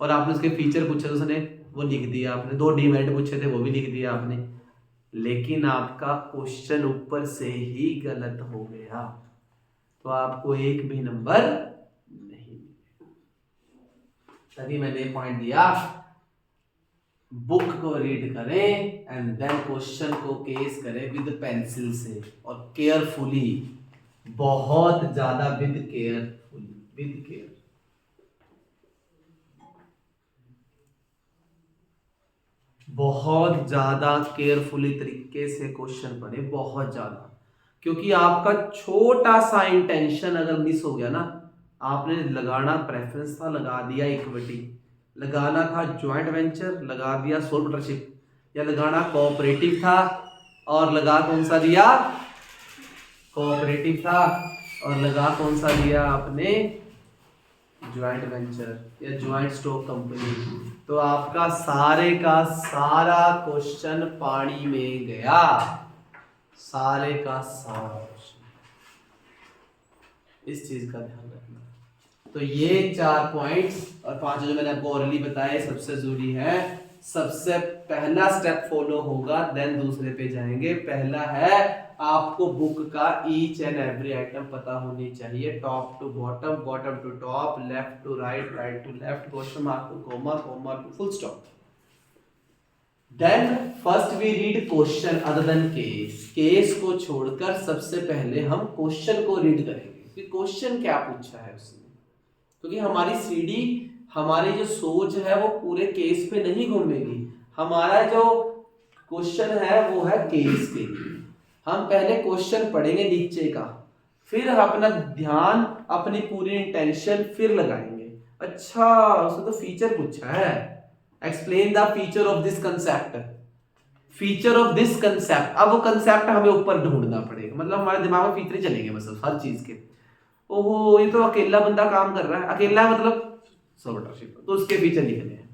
और आपने उसके फीचर पूछे तो उसने वो लिख दिया, आपने 2 डिमेरिट पूछे थे वो भी लिख दिया आपने, लेकिन आपका क्वेश्चन ऊपर से ही गलत हो गया, तो आपको एक भी नंबर नहीं। तभी मैंने पॉइंट दिया, बुक को रीड करें एंड देन क्वेश्चन को केस करें विद पेंसिल से, और केयरफुली, बहुत ज्यादा विद केयर। बहुत ज्यादा केयरफुली तरीके से क्वेश्चन पढ़े, बहुत ज्यादा, क्योंकि आपका छोटा सा इंटेंशन अगर मिस हो गया ना, आपने लगाना प्रेफरेंस था, लगा दिया इक्विटी, लगाना था ज्वाइंट वेंचर, लगा दिया सोल पार्टनरशिप, या लगाना कोऑपरेटिव था और लगा कौन सा दिया? कोऑपरेटिव था, और लगा कौन सा दिया आपने? ज्वाइंट वेंचर या ज्वाइंट स्टॉक कंपनी, तो आपका सारे का सारा क्वेश्चन पानी में गया, सारे का सारा क्वेश्चन। इस चीज का ध्यान रखना। तो ये 4 पॉइंट्स और 5 जो मैंने आपको ऑलरेडी बताया सबसे जरूरी है। सबसे पहला स्टेप फॉलो होगा, देन दूसरे पे जाएंगे। पहला है आपको बुक का ईच एंड एवरी आइटम पता होनी चाहिए, top to bottom, bottom to top, left to right, right to left, question mark to comma, comma to full stop. Then first we read question other than case. Case को छोड़कर सबसे पहले हम question को read करेंगे कि question क्या पूछा है उसने, क्योंकि हमारी सीडी, हमारी जो सोच है वो पूरे केस पे नहीं घूमेगी। हमारा जो क्वेश्चन है वो है केस के लिए। हम पहले क्वेश्चन पढ़ेंगे नीचे का, फिर अपना ध्यान, अपनी पूरी इंटेंशन फिर लगाएंगे। अच्छा उसने तो फीचर पूछा है, explain the feature of this concept, feature of this concept. अब वो कंसेप्ट हमें ऊपर ढूंढना पड़ेगा, मतलब हमारे दिमाग में फीचर चलेंगे बस हर चीज के। ओहो ये तो अकेला बंदा काम कर रहा है, अकेला मतलब सॉर्टरशिप, तो उसके फीचर लिखने हैं।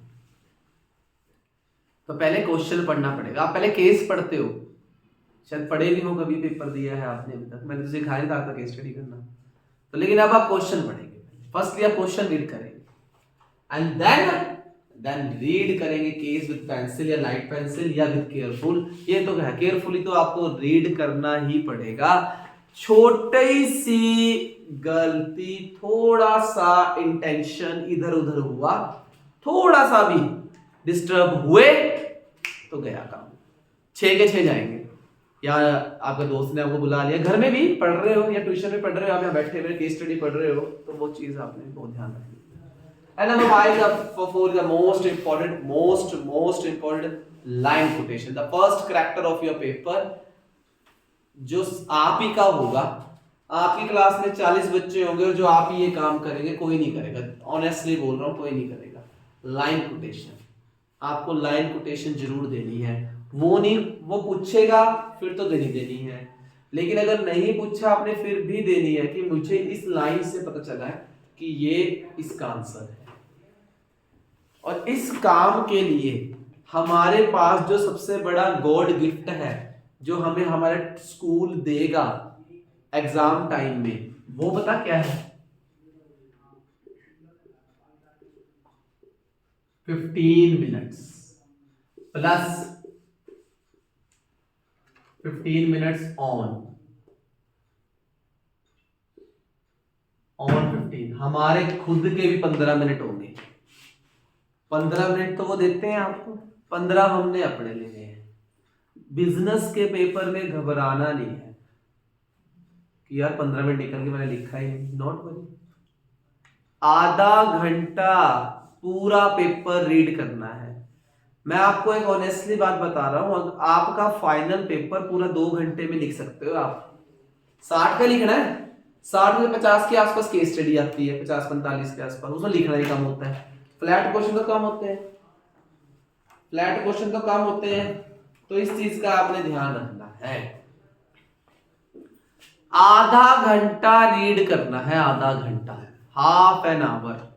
तो पहले क्वेश्चन पढ़ना पड़ेगा। आप पहले केस पढ़ते हो, शायद पढ़े नहीं हो, कभी पेपर दिया है आपने अभी तक, मैंने तो सिखाया था आपका केस स्टडी करना। तो लेकिन अब आप क्वेश्चन पढ़ेंगे, फर्स्टली आप क्वेश्चन रीड करेंगे एंड देन रीड करेंगे केस विद पेंसिल या लाइट पेंसिल या विद केयरफुल। ये तो है केयरफुली तो आपको रीड करना ही पड़ेगा। छोटी सी गलती, थोड़ा सा इंटेंशन इधर उधर हुआ, थोड़ा सा भी डिस्टर्ब हुए तो गया काम, 6 के 6 जाएंगे। या आपका दोस्त ने आपको बुला लिया, घर में भी पढ़ रहे हो या ट्यूशन में पढ़ रहे हो, आप यहाँ बैठे हुए केस स्टडी पढ़ रहे हो, तो वो चीज आपने बहुत ध्यान रखनी है। And number 5 the most important line quotation, the first character of your paper जो आप ही का होगा। आपकी क्लास में 40 बच्चे होंगे और जो आप ही ये काम करेंगे, कोई नहीं करेगा, ऑनेस्टली बोल रहा हूं, कोई नहीं करेगा। लाइन कोटेशन, आपको लाइन कोटेशन जरूर देनी है। वो पूछेगा फिर तो देनी है, लेकिन अगर नहीं पूछा आपने फिर भी देनी है कि मुझे इस लाइन से पता चला है कि ये इसका आंसर है। और इस काम के लिए हमारे पास जो सबसे बड़ा गॉड गिफ्ट है, जो हमें हमारा स्कूल देगा एग्जाम टाइम में, वो पता क्या है? 15 मिनट्स प्लस 15 मिनट्स ऑन 15, हमारे खुद के भी 15 मिनट होंगे। 15 मिनट तो वो देते हैं आपको, 15 हमने अपने लेने हैं। बिजनेस के पेपर में घबराना नहीं है कि यार 15 मिनट निकल के मैंने लिखा ही नहीं, नॉट वरी। आधा घंटा पूरा पेपर रीड करना है। मैं आपको एक ऑनेस्टली बात बता रहा हूं, आपका फाइनल पेपर पूरा 2 घंटे में लिख सकते हो आप। 60 पे लिखना है, 60 से 50 के आसपास केस स्टडी आती है, 50-45 के आसपास, उसमें लिखना ही कम होता है। फ्लैट क्वेश्चन तो कम होते हैं, फ्लैट क्वेश्चन तो कम होते हैं, तो इस चीज का आपने ध्यान रखना है। आधा घंटा रीड करना है, आधा घंटा, हाफ एन आवर।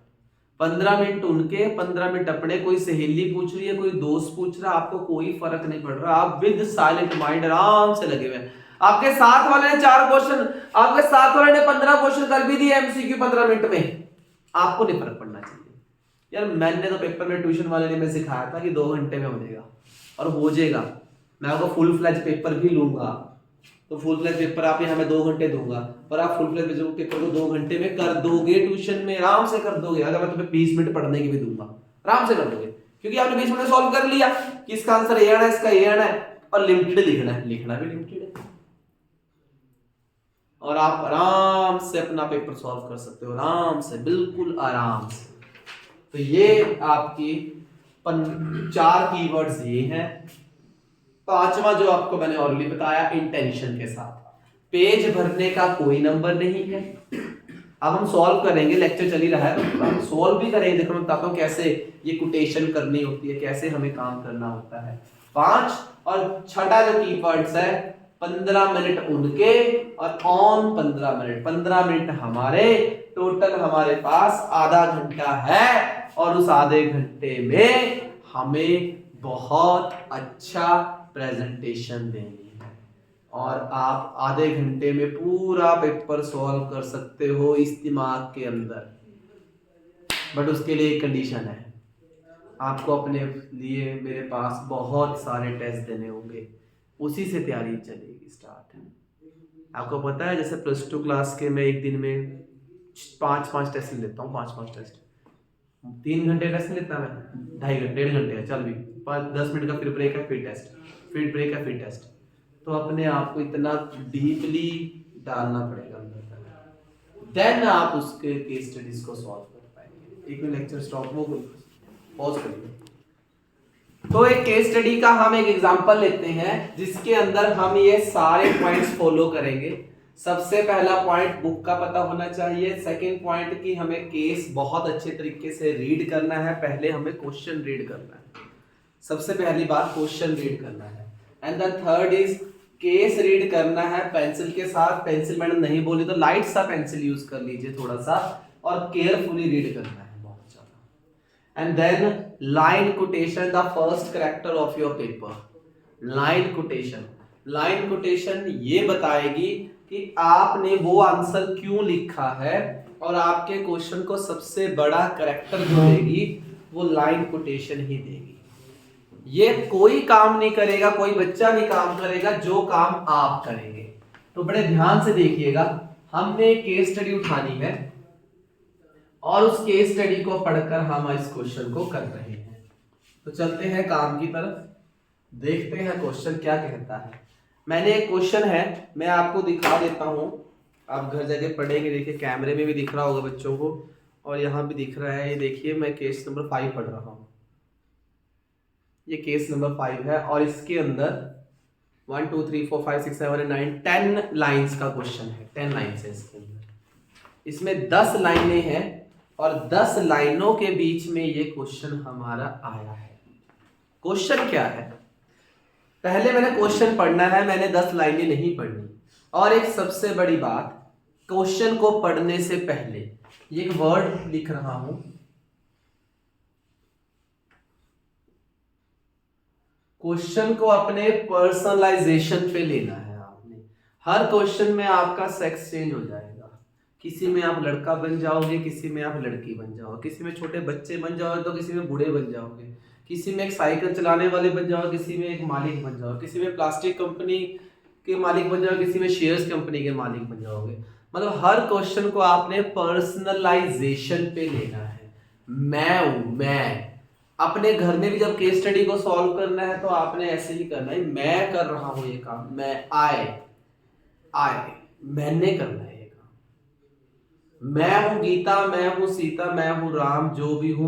15 मिनट उनके, 15 मिनट अपने। कोई सहेली पूछ रही है, कोई दोस्त पूछ रहा है, आपको कोई फर्क नहीं पड़ रहा, आप विद साइलेंट माइंड आराम से लगे हुए। आपके साथ वाले ने 4 क्वेश्चन, आपके साथ वाले ने 15 क्वेश्चन कर भी दिए एमसीक्यू 15 मिनट में, आपको नहीं फर्क पड़ना चाहिए। यार मैंने तो पेपर में ट्यूशन वाले ने मैं सिखाया था कि 2 घंटे में हो जाएगा, और हो जाएगा। मैं आपको फुल फ्लैज पेपर भी लूंगा, तो फुल फ्लैज पेपर आप यहाँ मैं 2 घंटे दूंगा, पर आप फुल फ्लैज पेपर को 2 घंटे में कर दोगे, ट्यूशन में आराम से कर दोगे। अगर मैं तुम्हें 20 मिनट पढ़ने की भी दूंगा, आराम से कर दोगे, क्योंकि आपने 20 मिनट सॉल्व कर लिया कि इसका आंसर ये आना है, इसका ये आना है, और लिमिटेड लिखना है, लिखना भी लिमिटेड है, और आप आराम से अपना पेपर सॉल्व कर सकते हो, आराम से, बिल्कुल आराम से। तो ये आपकी 4 कीवर्ड्स ये हैं। 5वां जो आपको मैंने ऑलरेडी बताया, इंटेंशन के साथ। पेज भरने का कोई नंबर नहीं है। अब हम सॉल्व करेंगे, लेक्चर चल ही रहा है तो हम सॉल्व भी करेंगे। देखो मैं बताता हूँ कैसे ये कोटेशन करनी होती है, कैसे हमें काम करना होता है। 5 और 6 जो कीवर्ड्स है, 15 मिनट उनके और ऑन 15 मिनट हमारे, टोटल हमारे पास आधा घंटा है और उस आधे घंटे में हमें बहुत अच्छा प्रेजेंटेशन देनी है और आप आधे घंटे में पूरा पेपर सॉल्व कर सकते हो इस दिमाग के अंदर। बट उसके लिए एक कंडीशन है, आपको अपने लिए मेरे पास बहुत सारे टेस्ट देने होंगे, उसी से तैयारी चलेगी स्टार्ट। आपको पता है जैसे +2 क्लास के मैं एक दिन में 5 टेस्ट लेता हूँ, 5 टेस्ट, 3 घंटे टेस्ट लेता मैं, 2.5 घंटे है, चल भी 10 मिनट का फिर ब्रेक है, फिर टेस्ट, फिर ब्रेक है, फिर टेस्ट। तो अपने आप को इतना डीपली डालना पड़ेगा अंदर, देन आप उसके केस स्टडीज को सॉल्व कर पाएंगे। एक मिनट लेक्चर स्टॉप, वो पॉज करिए। तो एक केस स्टडी का हम एक एग्जांपल लेते हैं जिसके अंदर हम ये सारे पॉइंट्स फॉलो करेंगे। सबसे पहला पॉइंट बुक का पता होना चाहिए, सेकंड पॉइंट की हमें केस बहुत अच्छे तरीके से रीड करना है, पहले हमें क्वेश्चन रीड करना है, सबसे पहली बात क्वेश्चन रीड करना है, and the third is case read करना है पेंसिल के साथ। पेंसिल मैडम नहीं बोली तो लाइट सा पेंसिल यूज कर लीजिए थोड़ा सा, और केयरफुली रीड करना है बहुत ज्यादा। And then line quotation, the first character of your paper. Line quotation ये बताएगी कि आपने वो आंसर क्यों लिखा है, और आपके क्वेश्चन को सबसे बड़ा कैरेक्टर जो देगी वो लाइन कोटेशन ही देगी। ये कोई काम नहीं करेगा, कोई बच्चा नहीं काम करेगा जो काम आप करेंगे। तो बड़े ध्यान से देखिएगा, हमने केस स्टडी उठानी है और उस केस स्टडी को पढ़कर हम इस क्वेश्चन को कर रहे हैं। तो चलते हैं काम की तरफ, देखते हैं क्वेश्चन क्या कहता है। मैंने एक क्वेश्चन है, मैं आपको दिखा देता हूं, आप घर जाके पढ़ेंगे। देखिए कैमरे में भी दिख रहा होगा बच्चों को और यहाँ भी दिख रहा है। ये देखिए मैं केस नंबर 5 पढ़ रहा हूँ, ये केस नंबर 5 है और इसके अंदर 1 2 3 4 5 6 7 9 10 लाइंस का क्वेश्चन है। 10 लाइंस है इसके अंदर, इसमें 10 लाइनें हैं और 10 लाइनों के बीच में ये क्वेश्चन हमारा आया है। क्वेश्चन क्या है, पहले मैंने क्वेश्चन पढ़ना है, मैंने 10 लाइनें नहीं पढ़नी। और एक सबसे बड़ी बात, क्वेश्चन को पढ़ने से पहले ये एक वर्ड लिख रहा हूं, क्वेश्चन को अपने पर्सनलाइजेशन पे लेना है आपने। हर क्वेश्चन में आपका सेक्स चेंज हो जाएगा, किसी में आप लड़का बन जाओगे, किसी में आप लड़की बन जाओगे, किसी में छोटे बच्चे बन जाओगे तो किसी में बूढ़े बन जाओगे, किसी में एक साइकिल चलाने वाले बन जाओगे, किसी में एक मालिक बन जाओगे, किसी में प्लास्टिक कंपनी के मालिक बन जाओगे, किसी में शेयर्स कंपनी के मालिक बन जाओगे। मतलब हर क्वेश्चन को आपने पर्सनलाइजेशन पे लेना है। मैं हूं, मैं अपने घर में भी जब केस स्टडी को सॉल्व करना है तो आपने ऐसे ही करना है, मैं कर रहा हूं ये काम, मैं आए मैंने करना है ये काम। मैं हूं गीता, मैं हूं सीता, मैं हूं राम, जो भी हूं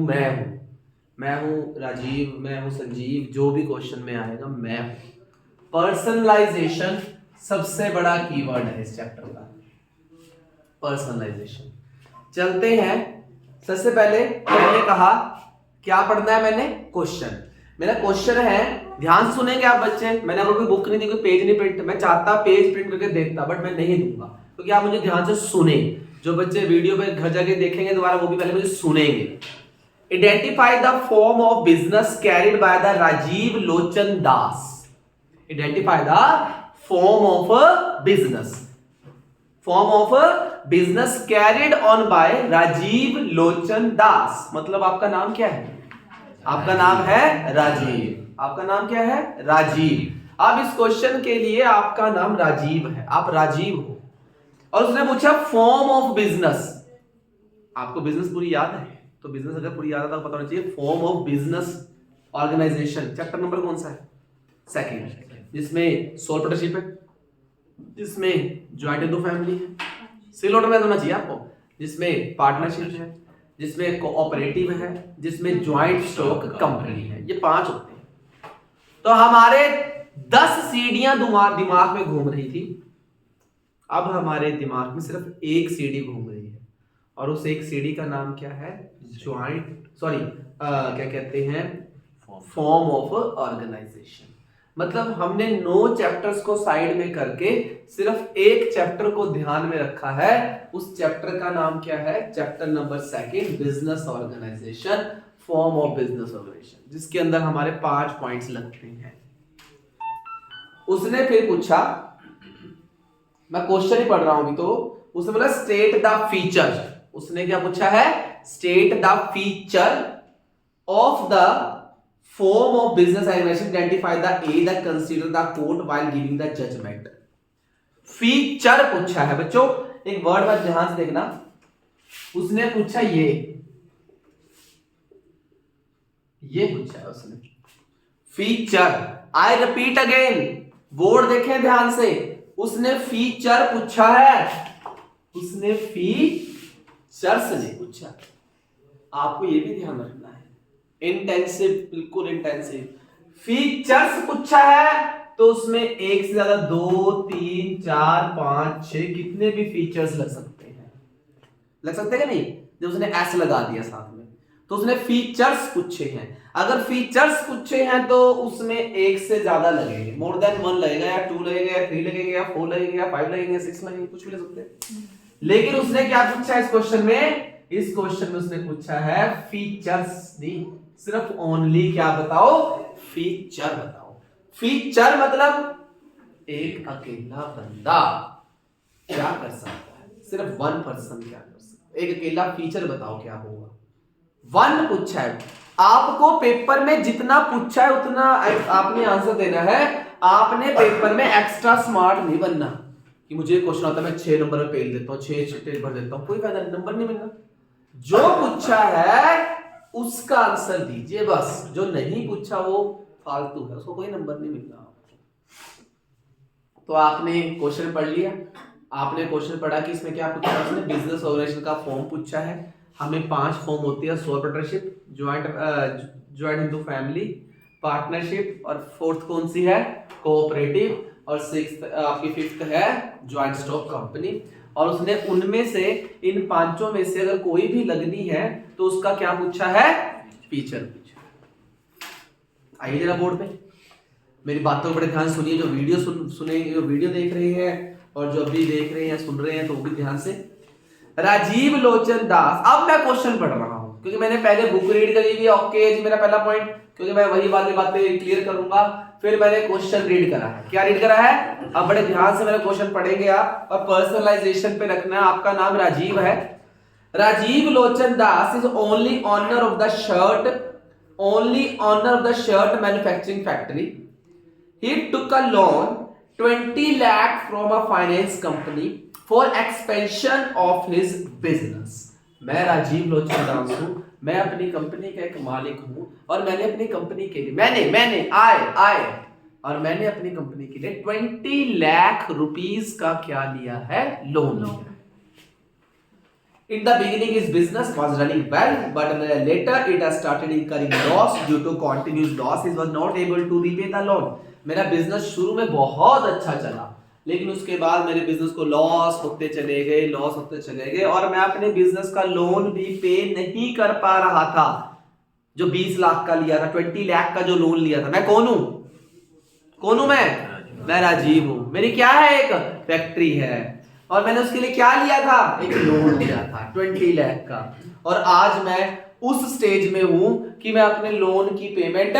मैं हूं राजीव, मैं हूं संजीव, जो भी क्वेश्चन में आएगा मैं हूं। पर्सनलाइजेशन सबसे बड़ा कीवर्ड है इस चैप्टर का, पर्सनलाइजेशन। चलते हैं, सबसे पहले मैंने कहा क्या पढ़ना है, मैंने क्वेश्चन, मेरा क्वेश्चन है, ध्यान सुनेंगे आप बच्चे। मैंने आपको कोई बुक नहीं दी, कोई पेज नहीं प्रिंट, मैं चाहता पेज प्रिंट करके देखता बट मैं नहीं दूंगा, क्योंकि आप मुझे ध्यान से सुने। जो बच्चे वीडियो पे घर जाके देखेंगे दोबारा वो भी पहले मुझे सुनेंगे। Identify the form of business carried by the Rajiv Lochan Das. Identify the form of business carried on by Rajiv Lochan Das. मतलब आपका नाम क्या है, आपका नाम है राजीव, आपका नाम क्या है राजीव। अब इस क्वेश्चन के लिए आपका नाम राजीव है, आप राजीव हो, और उसने पूछा फॉर्म ऑफ बिजनेस। आपको बिजनेस पूरी याद है, तो बिजनेस अगर पूरी याद है तो पता होना चाहिए form of business organisation. Chapter number कौन सा है, सेकंड, जिसमें सोल पार्टनरशिप है, जिसमें ज्वाइंट इंटू फैमिली है, सेल ऑर्डर में होना चाहिए आपको, जिसमें पार्टनरशिप है, जिसमें कोऑपरेटिव है, जिसमें ज्वाइंट स्टॉक कंपनी है। ये 5 होते हैं। तो हमारे 10 सीढ़ियां दिमाग में घूम रही थी, अब हमारे दिमाग में सिर्फ एक सीढ़ी घूम रही है, और उस एक सीढ़ी का नाम क्या है, क्या कहते हैं, फॉर्म ऑफ ऑर्गेनाइजेशन। मतलब हमने 9 चैप्टर्स को साइड में करके सिर्फ एक चैप्टर को ध्यान में रखा है। उस चैप्टर का नाम क्या है? Chapter number 2, business organisation, form of business organisation, जिसके अंदर हमारे 5 पॉइंट्स लगते हैं। उसने फिर पूछा, मैं क्वेश्चन ही पढ़ रहा हूं अभी, तो उसने बोला स्टेट द फीचर। उसने क्या पूछा है? State the feature of the form of business organization, identify the A, the consider the quote while giving the judgment. Feature पूछा है बच्चों, एक वर्ड पर ध्यान से देखना। उसने पूछा ये पूछा है उसने, feature. I repeat again, word देखें ध्यान से। उसने फीचर पूछा है, उसने फीचर्स नहीं पूछा। आपको ये भी ध्यान रखना है, इंटेंसिव, बिल्कुल इंटेंसिव। फीचर्स पूछा है तो उसमें एक से ज्यादा 2, 3, 4, 5, 6 कितने भी फीचर्स लग सकते हैं। लग सकते हैं नहीं? जब उसने एस लगा दिया साथ में, तो उसने फीचर्स पूछे हैं। अगर फीचर्स पूछे हैं तो उसमें एक से ज्यादा लगेंगे, मोर देन 1 लगेगा, या 2 लगेगा, या 3 लगेगा, या 4 लगेगा, या 5 लगेंगे, 6 लगेंगे, कुछ भी ले सकते हैं। लेकिन उसने क्या पूछा है इस क्वेश्चन में? इस क्वेश्चन में उसने पूछा है फीचर्स नहीं, सिर्फ ओनली क्या बताओ? फीचर बताओ। फीचर मतलब एक अकेला बंदा क्या कर सकता है, सिर्फ 1 पर्सन क्या कर सकता है। एक अकेला फीचर बताओ क्या होगा। 1 पूछा है आपको, पेपर में जितना पूछा है उतना आपने आंसर देना है। आपने पेपर में एक्स्ट्रा स्मार्ट नहीं बनना कि मुझे क्वेश्चन आता है मैं 6 नंबर में फेल देता हूं, 6 चिट्टे भर देता हूं, कोई फायदा नहीं, नंबर नहीं मिलना। जो पूछा है उसका आंसर दीजिए बस, जो नहीं पूछा वो फालतू है, उसको कोई नंबर नहीं मिलना। तो आपने क्वेश्चन पढ़ लिया, आपने क्वेश्चन पढ़ा कि इसमें क्या पूछा है उसने? बिजनेस ऑर्गेनाइजेशन का फॉर्म पूछा है। हमें 5 फॉर्म होती है: sole proprietorship, joint Hindu family, partnership, और 4th कौन सी है? कोऑपरेटिव, और 6th आपकी 5th है ज्वाइंट स्टॉक कंपनी। और उसने उनमें से, इन 5 में से अगर कोई भी लगनी है तो उसका क्या पूछा है? फीचर पूछा। आइए जरा बोर्ड पे, मेरी बातों को बड़े ध्यान सुनिए। जो वीडियो सुने, जो वीडियो देख रहे हैं और जो अभी देख रहे हैं, सुन रहे हैं, तो भी ध्यान से। राजीव लोचन दास, अब मैं क्वेश्चन पढ़ रहा हूं क्योंकि मैंने पहले बुक रीड करी हुई है। ओके जी, मेरा पहला पॉइंट, क्योंकि मैं वही वाली बातें क्लियर करूंगा। फिर मैंने क्वेश्चन रीड करा है। क्या रीड करा है? अब बड़े ध्यान से मेरा क्वेश्चन पढ़ेंगे आप, और पर्सनलाइजेशन पे रखना है। आपका नाम राजीव है। Rajiv Lochan Das is only owner of the shirt manufacturing factory. He took a loan 20 lakh from a finance company for expansion of his business. मैं राजीव लोचन दास हूं, मैं अपनी कंपनी का एक मालिक हूं, और मैंने अपनी कंपनी के लिए मैंने अपनी कंपनी के लिए 20 लाख रुपीस का क्या लिया है? लोन लिया है। In the beginning, his business was running well, but later it has started incurring loss. Due to continuous loss, he was not able to repay the loan. मेरा बिजनेस शुरू में बहुत अच्छा चला, लेकिन उसके बाद मेरे बिजनेस को लॉस होते चले गए, और मैं अपने बिजनेस का लोन भी पे नहीं कर पा रहा था। जो 20 लाख का लिया था, 20 लाख का जो लोन लिया था। मैं कौन हूं? मैं राजीव हूं। मेरी क्या है? एक फैक्ट्री है, और मैंने उसके लिए क्या लिया था? एक लोन लिया था 20 लाख का। और आज मैं उस स्टेज में हूं कि मैं अपने लोन की पेमेंट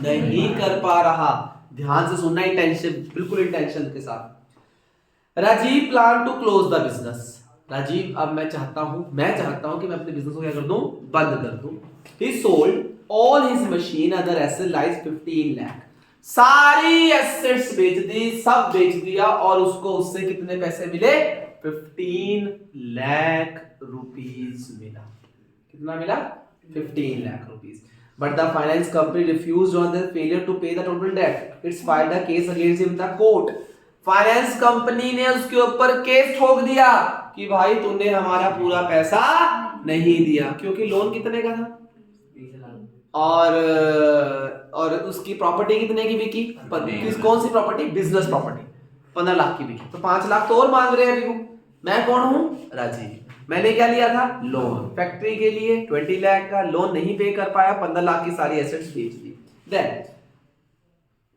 नहीं कर पा रहा। ध्यान से सुनना, इंटेंशन, बिल्कुल इंटेंशन के साथ। Rajiv plan to close the business. Rajiv, अब मैं चाहता हूं कि मैं अपने बिजनेस को क्या कर दूं? बंद कर दूं। ही sold all his machine, other asset lies 15 lakh. सारी एसेट्स बेच दी, सब बेच दिया, और उसको उससे कितने पैसे मिले? 15 लाख रुपीस मिला। कितना मिला? 15 lakh rupees. But the finance company refused on their failure to pay the total debt. It's filed a case against him in the court. Finance company ने उसके ऊपर केस ठोक दिया कि भाई तूने हमारा पूरा पैसा नहीं दिया, क्योंकि लोन कितने का था? और उसकी प्रॉपर्टी कितने की बिकी? कौन सी प्रॉपर्टी? बिजनेस प्रॉपर्टी 15 लाख की बिकी, तो 5 लाख तो और मांग रहे हैं अभी वो। मैं कौन हूं? राजीव। मैंने क्या लिया था? लोन, फैक्ट्री के लिए 20 लाख का लोन नहीं पे कर पाया, 15 लाख की सारी एसेट्स बेच दी। देन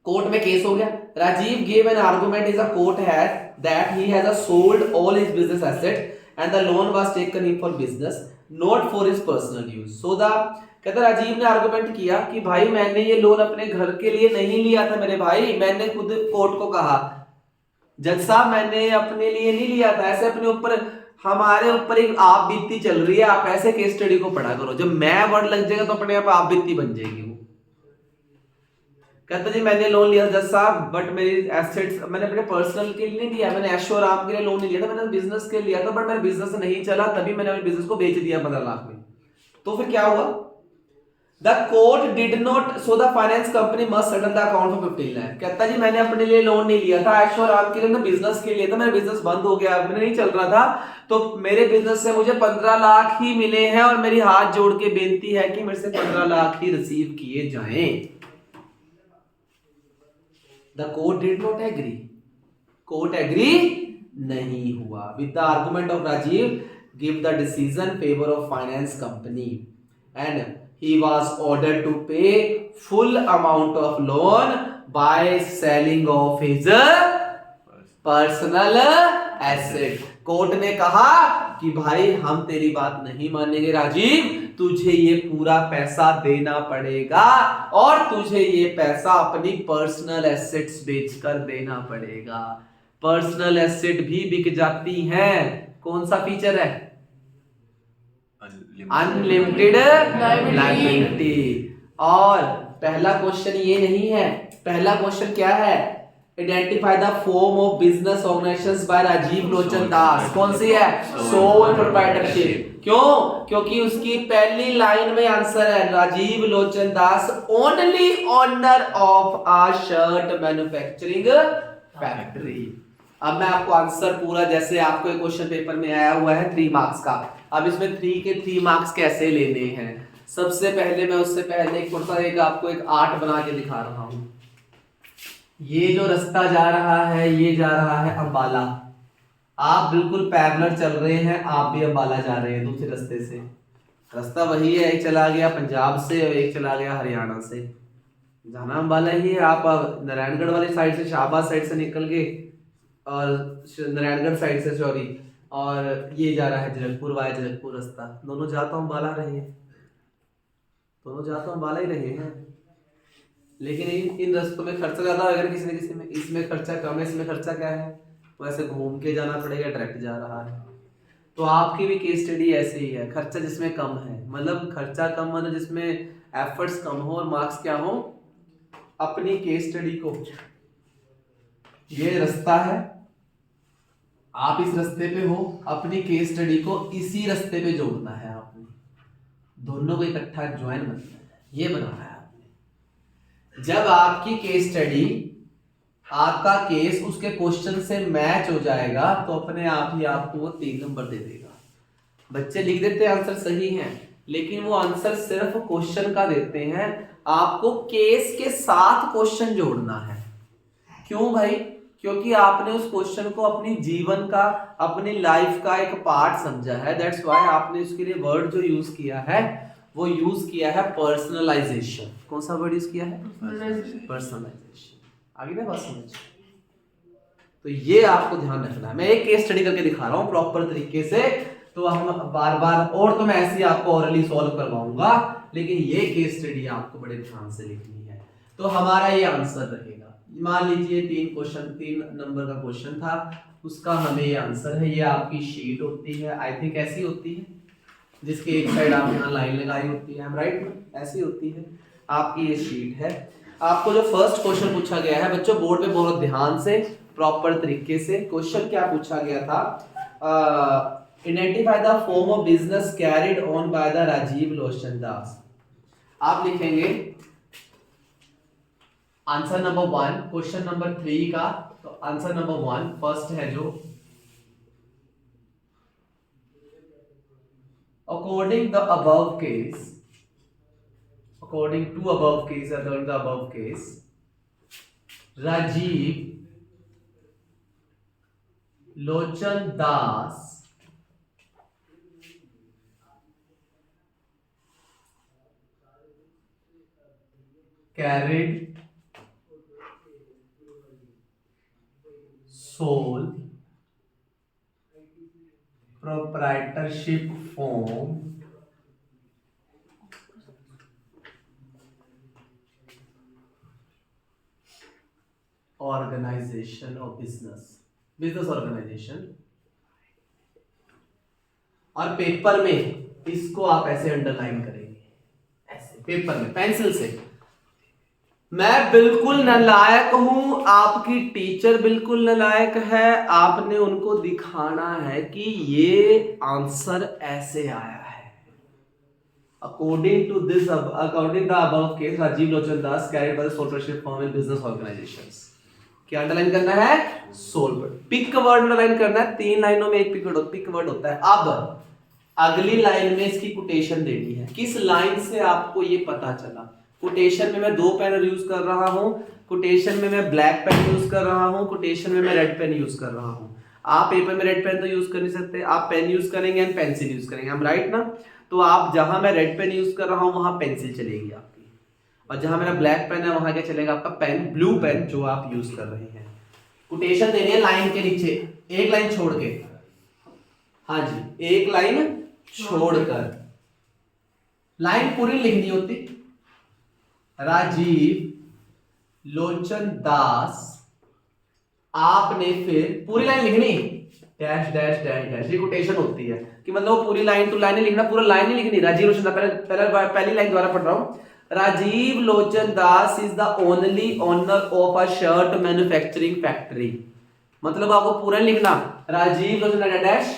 कोर्ट में केस हो गया, Rajiv gave an argument is a court has that he has sold all his business asset and the loan was taken in for business not for his personal use. So the कहता राजीव ने argument किया कि भाई मैंने ये loan अपने घर के लिए नहीं लिया था मेरे भाई, मैंने खुद कोर्ट को कहा जज साहब मैंने अपने लिए नहीं लिया था, ऐसे अपने ऊपर हमारे ऊपर एक आप बीती चल रही है, आप ऐसे केस स्टडी को पढ़ा करो, जब मैं वर्ड लग जाएगा तो अपने आप आप बीती बन जाएगी वो। कहता जी मैंने लोन लिया जज साहब बट मेरी एसेट्स मैंने अपने पर्सनल के लिए नहीं लिया, मैंने ऐशो आराम के लिए लोन नहीं लिया था, मैंने बिजनेस के लिए लिया था, बट मेरा बिजनेस नहीं चला तभी मैंने अपने बिजनेस को बेच दिया 15 लाख में। तो फिर क्या हुआ? The court did not, so the finance company must settle the account for 15 lakh। कहता जी मैंने अपने लिए लोन नहीं लिया था, ऐशो आराम के लिए, मैं बिजनेस के लिए था, मेरा बिजनेस बंद हो गया, मैंने नहीं चल रहा था, तो मेरे बिजनेस से मुझे 15 लाख ही मिले हैं और मेरी हाथ जोड़ के बेनती है कि मेरे से 15 लाख ही रिसीव किए जाएं। The court did not agree, court agree नहीं हुआ। With the argument of Rajiv give the decision favor of finance company and he was ordered to pay full amount of loan by selling of his personal asset। Court ने कहा कि भाई हम तेरी बात नहीं मानेंगे राजीव, तुझे ये पूरा पैसा देना पड़ेगा और तुझे ये पैसा अपनी पर्सनल एसेट्स बेचकर देना पड़ेगा। पर्सनल एसेट भी बिक जाती हैं, कौन सा फीचर है? Unlimited liability. और पहला क्वेश्चन ये नहीं है, पहला क्वेश्चन क्या है? Identify the form of business organisations by Rajiv Lochan Das. कौन सी है? Sole proprietorship. क्यों? क्योंकि उसकी पहली लाइन में आंसर है Rajiv Lochan Das only owner of a shirt manufacturing factory. अब मैं आपको आंसर पूरा, जैसे आपको एक क्वेश्चन पेपर में आया हुआ है 3 मार्क्स का, अब इसमें 3 के 3 मार्क्स कैसे लेने हैं। सबसे पहले मैं उससे पहले एक छोटा एक आपको एक आर्ट बना के दिखा रहा हूं। ये जो रास्ता जा रहा है ये जा रहा है अंबाला, आप बिल्कुल पैरेलल चल रहे हैं, आप भी अंबाला जा रहे हैं दूसरे रास्ते से। रास्ता वही है, एक चला गया पंजाब से और एक चला गया हरियाणा से, जाना अंबाला ही है। आप नारायणगढ़ वाली साइड से, शाहबाद साइड से निकल गए और नारायणगढ़ साइड से सॉरी, और ये जा रहा है जनकपुर वाया जनकपुर रास्ता, दोनों जा तो अंबाला रहे हैं, दोनों जा तो अंबाला ही रहे हैं, लेकिन इन रास्तों में खर्चा ज्यादा होगा किसी न किसी में, इसमें खर्चा कम है, इसमें खर्चा क्या है, वैसे घूम के जाना पड़ेगा, डायरेक्ट जा रहा है। तो आपकी भी केस स्टडी ऐसे ही है, खर्चा जिसमें कम है, मतलब खर्चा कम मतलब जिसमें एफर्ट्स कम हो और मार्क्स क्या हो, अपनी केस स्टडी को, ये रास्ता है, आप इस रास्ते पे हो, अपनी केस स्टडी को इसी रास्ते पे जोड़ना है, आपने दोनों को इकट्ठा ज्वाइन बनना है, ये बनाना है आपने। जब आपकी केस स्टडी, आपका केस उसके क्वेश्चन से मैच हो जाएगा तो अपने आप ही आपको वो 3 नंबर दे देगा। बच्चे लिख देते हैं आंसर सही है, लेकिन वो आंसर सिर्फ क्वेश्चन का देते हैं, आपको केस के साथ क्वेश्चन जोड़ना है। क्यों भाई? क्योंकि आपने उस क्वेश्चन को अपनी जीवन का, अपनी लाइफ का एक पार्ट समझा है, दैट्स व्हाई आपने उसके लिए वर्ड जो यूज किया है वो यूज किया है पर्सनलाइजेशन। कौन सा वर्ड यूज किया है? पर्सनलाइजेशन। आगे ना बात समझ? तो ये आपको ध्यान रखना है। मैं एक केस स्टडी करके दिखा रहा हूं प्रॉपर तरीके से, तो हम बार बार, और तो मैं ऐसे ही आपको ओरली सॉल्व करवाऊंगा, लेकिन ये केस स्टडी आपको बड़े ध्यान से लिखनी है। तो हमारा ये आंसर रहेगा, मान लीजिए 3 नंबर का क्वेश्चन था, उसका हमें ये आंसर है। ये आपकी शीट होती है, आई थिंक ऐसी होती है, जिसके एक साइड आप यहाँ लाइन लगाई होती है, राइट, ऐसी होती है आपकी ये शीट है। आपको जो फर्स्ट क्वेश्चन पूछा गया है बच्चों, बोर्ड पे बहुत ध्यान से प्रॉपर तरीके से, क्वेश्चन क्या पूछा गया था, identify the form of business carried on by the Rajiv Lochan Das. आप लिखेंगे आंसर नंबर 1 क्वेश्चन नंबर 3 का, तो आंसर नंबर 1 फर्स्ट है जो, according the above case, according to above case, according to the above case, Rajiv Lochan Das carried sole proprietorship form organisation of business organisation. और पेपर में इसको आप ऐसे अंडरलाइन करेंगे, ऐसे पेपर में पेंसिल से। मैं बिल्कुल नालायक हूं, आपकी टीचर बिल्कुल नालायक है, आपने उनको दिखाना है कि ये आंसर ऐसे आया है। According to the above case Rajiv Lochan Das carried by the solution form in business organisations. क्या अंडरलाइन करना है? सोल। पिक वर्ड अंडरलाइन करना है, 3 लाइनों में एक पिक वर्ड होता है। अब अगली लाइन में इसकी कोटेशन देनी है। किस लाइन से आपको ये पता चला? कोटेशन में मैं 2 पेन यूज कर रहा हूं, कोटेशन में मैं ब्लैक पेन यूज कर रहा हूं, कोटेशन में मैं रेड पेन यूज कर रहा हूं। आप पेपर में रेड पेन तो यूज कर नहीं सकते, आप पेन यूज करेंगे एंड पेंसिल यूज करेंगे, हम राइट ना? तो आप जहां मैं रेड पेन यूज कर रहा हूं वहां पेंसिल चलेगी आपकी, और जहां मेरा ब्लैक पेन है वहां क्या चलेगा? आपका पेन, ब्लू पेन जो आप यूज कर रहे हैं। कोटेशन देनी है लाइन के नीचे, एक लाइन छोड़ के। हाँ जी, एक लाइन छोड़कर। लाइन पूरी लिखनी होती, राजीव लोचन दास, आपने फिर पूरी लाइन लिखनी, डैश डैश डैश डैश, ये कोटेशन होती है कि मतलब पूरी लाइन टू लाइन लिखना, पूरा लाइन नहीं लिखनी। राजीव लोचन दास, पहली लाइन द्वारा पढ़ रहा हूं। Rajiv Lochan Das is the only owner of a shirt manufacturing factory. मतलब आपको पूरा लिखना, Rajiv Lochan dash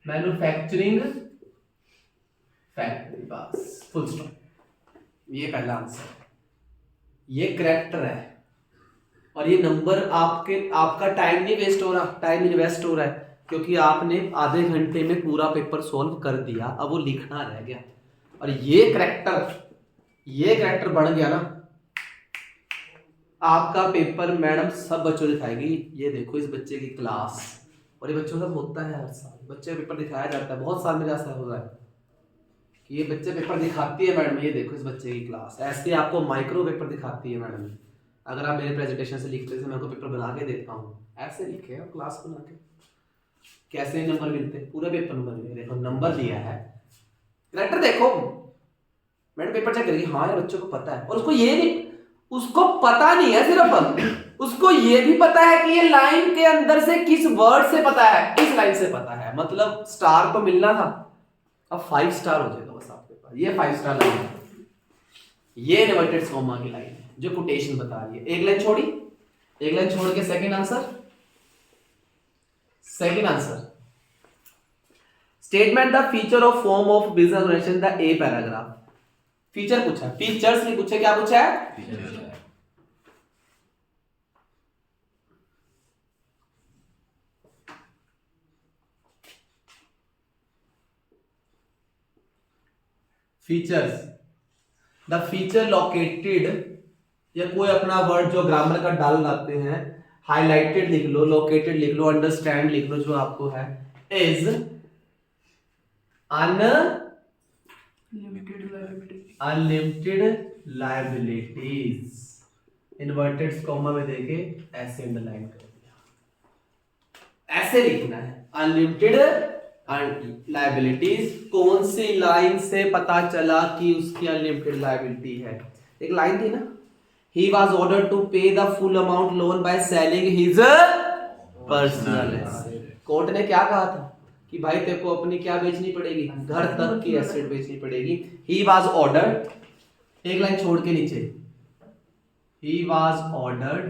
manufacturing factory, बस फुल स्टॉप। ये पहला आंसर, ये करेक्टर है। और ये नंबर आपका टाइम नहीं वेस्ट हो रहा, टाइम इन्वेस्ट हो रहा है, क्योंकि आपने आधे घंटे में पूरा पेपर सॉल्व कर दिया, अब वो लिखना रह गया। और ये करेक्टर बन गया ना, आपका पेपर मैडम सब बच्चों दिखाएगी। ये देखो इस बच्चे की क्लास, और ये बच्चों सब होता है हर साल, बच्चे पेपर दिखाया जाता है, बहुत साल में ऐसा हो रहा है कि ये बच्चे पेपर दिखाती है मैडम। ये देखो इस बच्चे की क्लास, ऐसे आपको माइक्रो पेपर दिखाती है मैडम। अगर आप मेरे प्रेजेंटेशन से लिखते हैं, मैं आपको पेपर बना के देता हूँ, ऐसे लिखे और क्लास बना के कैसे नंबर मिलते हैं? पूरा पेपर नंबर मिले, देखो नंबर दिया है। करेक्टर देखो, मैडम पेपर चेक करेगी, हाँ यार बच्चों को पता है। और उसको पता नहीं है सिर्फ, उसको ये भी पता है कि ये लाइन के अंदर से किस वर्ड से पता है, किस लाइन से पता है। मतलब स्टार तो मिलना था, अब 5 स्टार हो जाएगा बस आपके पास। ये 5 स्टार लाइन है, ये इन्वर्टेड कॉमा की लाइन है जो कोटेशन बता रही है। एक लाइन छोड़ी, एक लाइन छोड़ के second answer statement the feature of form of business organization, the a paragraph. Feature पूछा, फीचर्स नहीं पूछे, क्या पूछा है? फीचर्स, द फीचर लोकेटेड, या कोई अपना वर्ड जो ग्रामर का डाल लाते हैं, हाईलाइटेड लिख लो, लोकेटेड लिख लो, अंडरस्टैंड लिख लो, जो आपको है, is unlimited liabilities. Inverted comma में देके ऐसे अंडरलाइन कर दिया, ऐसे लिखना है, अनलिमिटेड लायबिलिटीज। कौन सी लाइन से पता चला कि उसकी अनलिमिटेड लायबिलिटी है? एक लाइन थी ना, he was ordered to pay the full amount loan by selling his personal asset। Court ने क्या कहा था कि भाई तेरे को अपनी क्या बेचनी पड़ेगी? घर तक की एसेट बेचनी पड़ेगी। he was ordered, एक लाइन छोड़ के नीचे, he was ordered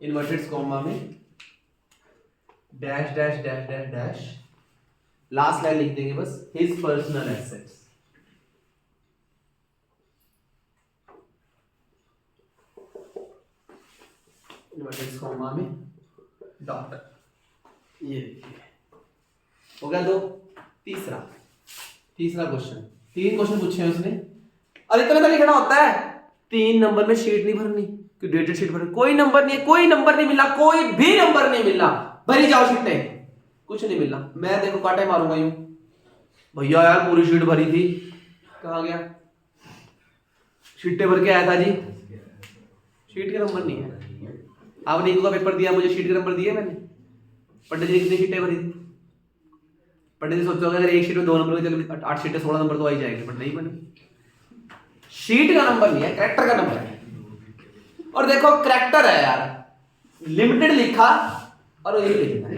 inverted comma में dash dash dash dash dash, last line लिख देंगे बस, his personal assets। Inverted comma में डॉक्टर। ये देखिए हो गया 2। तीसरा क्वेश्चन, 3 क्वेश्चन पूछे हैं उसने, और इतना तो लिखना होता है। 3 नंबर में शीट नहीं भरनी, कि डेटेड शीट भरनी, कोई नंबर नहीं, कोई नंबर नहीं मिला, कोई भी नंबर नहीं मिला, भरी जाओ शीटें, कुछ नहीं मिला। मैं देखो कांटे मारूंगा यूं, भैया यार पूरी शीट भरी थी, कहां गया? शीटें भर के आया था जी, शीट का नंबर नहीं है। आपने इको का पेपर दिया, मुझे शीट का नंबर दिया मैंने? पंडित जी कितनी शीटें भरी थी? पंडित जी सोचो अगर एक शीट में 2 नंबर के, चलो 8 शीटें 16 नंबर तो आ ही जाएंगे, बट नहीं बने। शीट का नंबर नहीं है, कैरेक्टर का नंबर है। और देखो कैरेक्टर है यार, लिमिटेड लिखा और यही लिखना है,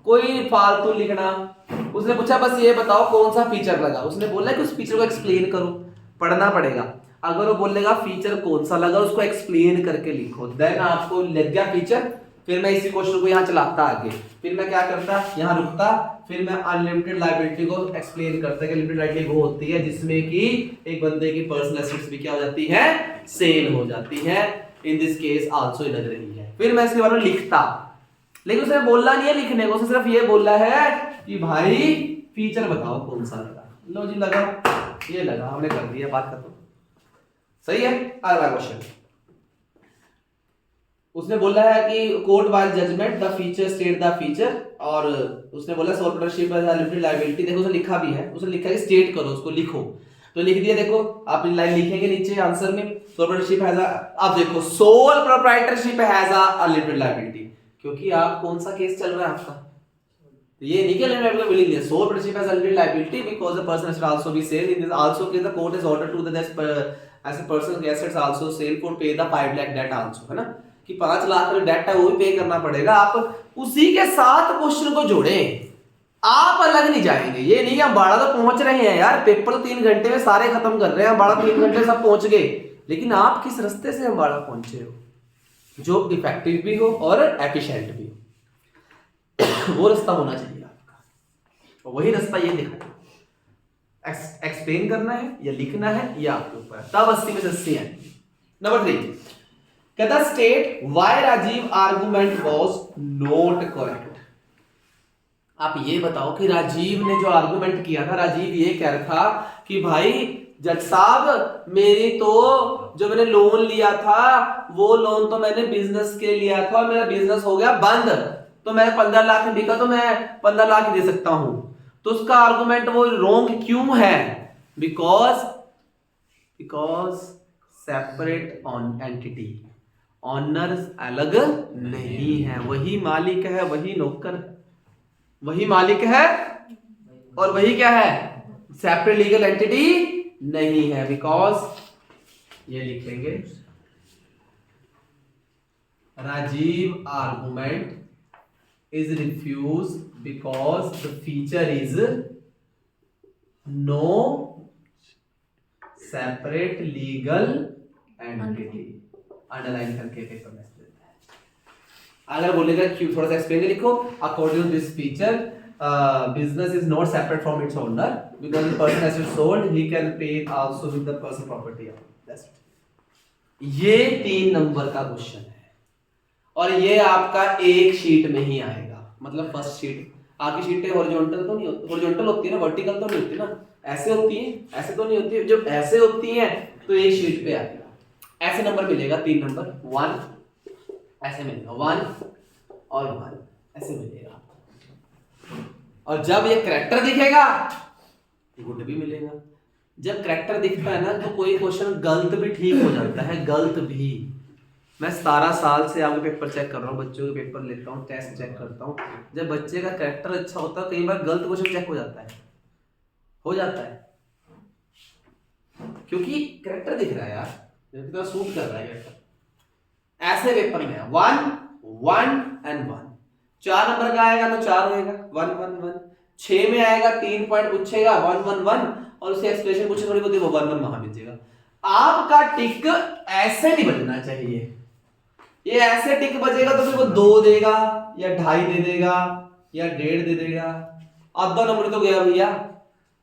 कोई फालतू लिखना। उसने पूछा बस ये बताओ कौन सा फीचर लगा, उसने बोला कि उस फीचर को एक्सप्लेन करो, पढ़ना पड़ेगा। अगर वो बोलेगा फीचर कौन सा लगा, उसको एक्सप्लेन करके लिखो, देन आपको लग गया फीचर। फिर मैं इसी क्वेश्चन को यहाँ चलाता आगे, फिर मैं क्या करता, यहाँ रुकता, फिर मैं अनलिमिटेड लायबिलिटी को एक्सप्लेन करता कि लिमिटेड लायबिलिटी वो होती है जिसमें कि एक बंदे की पर्सनल एसेट्स भी क्या हो जाती है, सेल हो जाती है। इन दिस केस आल्सो लग रही है। फिर मैं इसके बारे में लिखता, लेकिन उसने बोला नहीं है लिखने को, उसने सिर्फ ये बोला है कि भाई फीचर बताओ कौन सा लगा। लो जी लगा, ये लगा, हमने कर दिया, बात खत्म। सही है। अगला क्वेश्चन, उसने बोला है कि court wise judgement the feature state the feature, और उसने बोला sole proprietorship as limited liability. देखो उसने लिखा भी है, उसने लिखा है स्टेट करो, उसको लिखो, तो लिख दिया। देखो आप लाइन लिखेंगे नीचे आंसर में, सोल प्रोप्राइटरशिप हैज अ, अब देखो soul proprietorship has a limited liability, क्योंकि आप कौन सा केस चल रहा है आपका, ये नहीं कि लिमिटेड लायबिलिटी मिल गई। Sole proprietorship has a limited liability because the person has also be sell in this also case the court is order to that as a person assets also sale for pay the 5 lakh debt also, है ना, कि 5 लाख का date है वो भी पे करना पड़ेगा। आप उसी के साथ क्वेश्चन को जोड़ें, आप अलग नहीं जाएंगे। ये नहीं हम 12 तो पहुंच रहे हैं यार, पेपर तो 3 घंटे में सारे खत्म कर रहे हैं, 12 3 घंटे सब पहुंच गए, लेकिन आप किस रास्ते से हम 12 पहुंचे हो जो इफेक्टिव भी हो और एफिशिएंट भी हो, वो रास्ता होना चाहिए आपका, और वही रास्ता ये दिखाएगा। एक्सप्लेन करना है या लिखना है या आपके ऊपर, तब 80 में से 80 है। नंबर 3 कहता state why Rajiv argument was not correct. आप ये बताओ कि राजीव ने जो आर्गुमेंट किया था, राजीव ये कह रहा था कि भाई जज साहब मेरी तो जो मैंने लोन लिया था वो लोन तो मैंने बिजनेस के लिया था, मेरा बिजनेस हो गया बंद, तो मैं 15 लाख में बिका तो मैं 15 लाख दे सकता हूं। तो उसका आर्गुमेंट वो रोंग क्यों है? Because separate on entity, honours अलग नहीं है, वही मालिक है, वही नौकर है, वही मालिक है और वही क्या है, सेपरेट लीगल एंटिटी नहीं है। बिकॉज ये लिखेंगे Rajiv argument is refused because the feature is no separate legal entity। Underline करके पेपर में देता है। अगर बोलेगा क्यों, थोड़ा सा एक्सप्लेन लिखो, according to this feature business is not separate from its owner because the person has sold he can pay also with the person property। That's it। ये 3 नंबर का क्वेश्चन है और ये आपका एक शीट में ही आएगा, मतलब फर्स्ट शीट। आपकी शीटें हॉरिजॉन्टल तो नहीं होती, हॉरिजॉन्टल होती है ना, वर्टिकल तो नहीं होती ना, ऐसे होती है, ऐसे तो नहीं होती है। जब ऐसे होती है तो एक शीट पे आएगा, ऐसे नंबर मिलेगा 3 नंबर, 1 ऐसे मिलेगा, 1 और 1 ऐसे मिलेगा। और जब ये कैरेक्टर दिखेगा गुड भी मिलेगा। जब कैरेक्टर दिखता है ना तो कोई क्वेश्चन गलत भी ठीक हो जाता है, गलत भी। मैं 17 साल से आपके पेपर चेक कर रहा हूँ, बच्चों के पेपर लेता हूँ, टेस्ट चेक करता हूँ। जब बच्चे का कैरेक्टर अच्छा होता है कई बार गलत क्वेश्चन चेक हो जाता है, क्योंकि कैरेक्टर दिख रहा है यार, कितना सूट कर रहा है कैरेक्टर। ऐसे पेपर में 1 1 एंड 1, 4 नंबर का आएगा तो 4 होएगा, 1 1 1। 6 में आएगा 3 पॉइंट पूछेगा 1 1 1 और उससे एक्सप्रेशन पूछे थोड़ी बहुत, वो 1 1 वहां भेजेगा। आपका टिक ऐसे नहीं बजना चाहिए, ये ऐसे टिक बजेगा तो फिर वो 2 देगा या 2.5 दे देगा या 1.5 दे देगा। आधा नंबर तो गया भैया।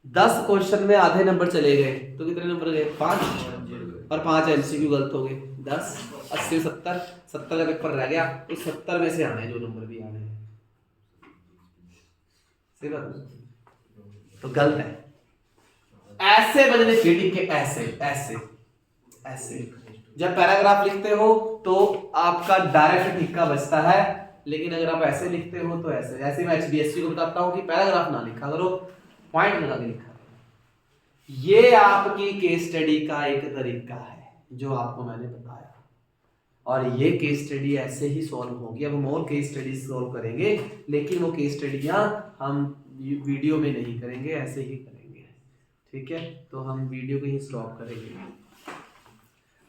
10 क्वेश्चन में आधे नंबर चले गए तो कितने नंबर गए? 5 और 5 एमसीक्यू गलत हो गए। 10 80 70 70 का पेपर रह गया, तो 70 में से आने जो नंबर भी आने हैं, सही बात तो गलत है। ऐसे बजने चाहिए टिक के, ऐसे ऐसे ऐसे। जब पैराग्राफ लिखते हो तो आपका डायरेक्ट टिक्का बचता है, लेकिन अगर आप ऐसे लिखते हो तो ऐसे। ऐसे मैं एचडीएससी को बताता हूं कि पैराग्राफ ना लिखा करो, पॉइंट लगा के लिखा करो। ये आपकी केस स्टडी का एक तरीका है जो आपको मैंने बताया। और ये केस स्टडी ऐसे ही सॉल्व होगी। अब हम और केस स्टडी सॉल्व करेंगे, लेकिन वो केस स्टडियाँ हम वीडियो में नहीं करेंगे, ऐसे ही करेंगे। ठीक है, तो हम वीडियो को ही स्टॉप करेंगे।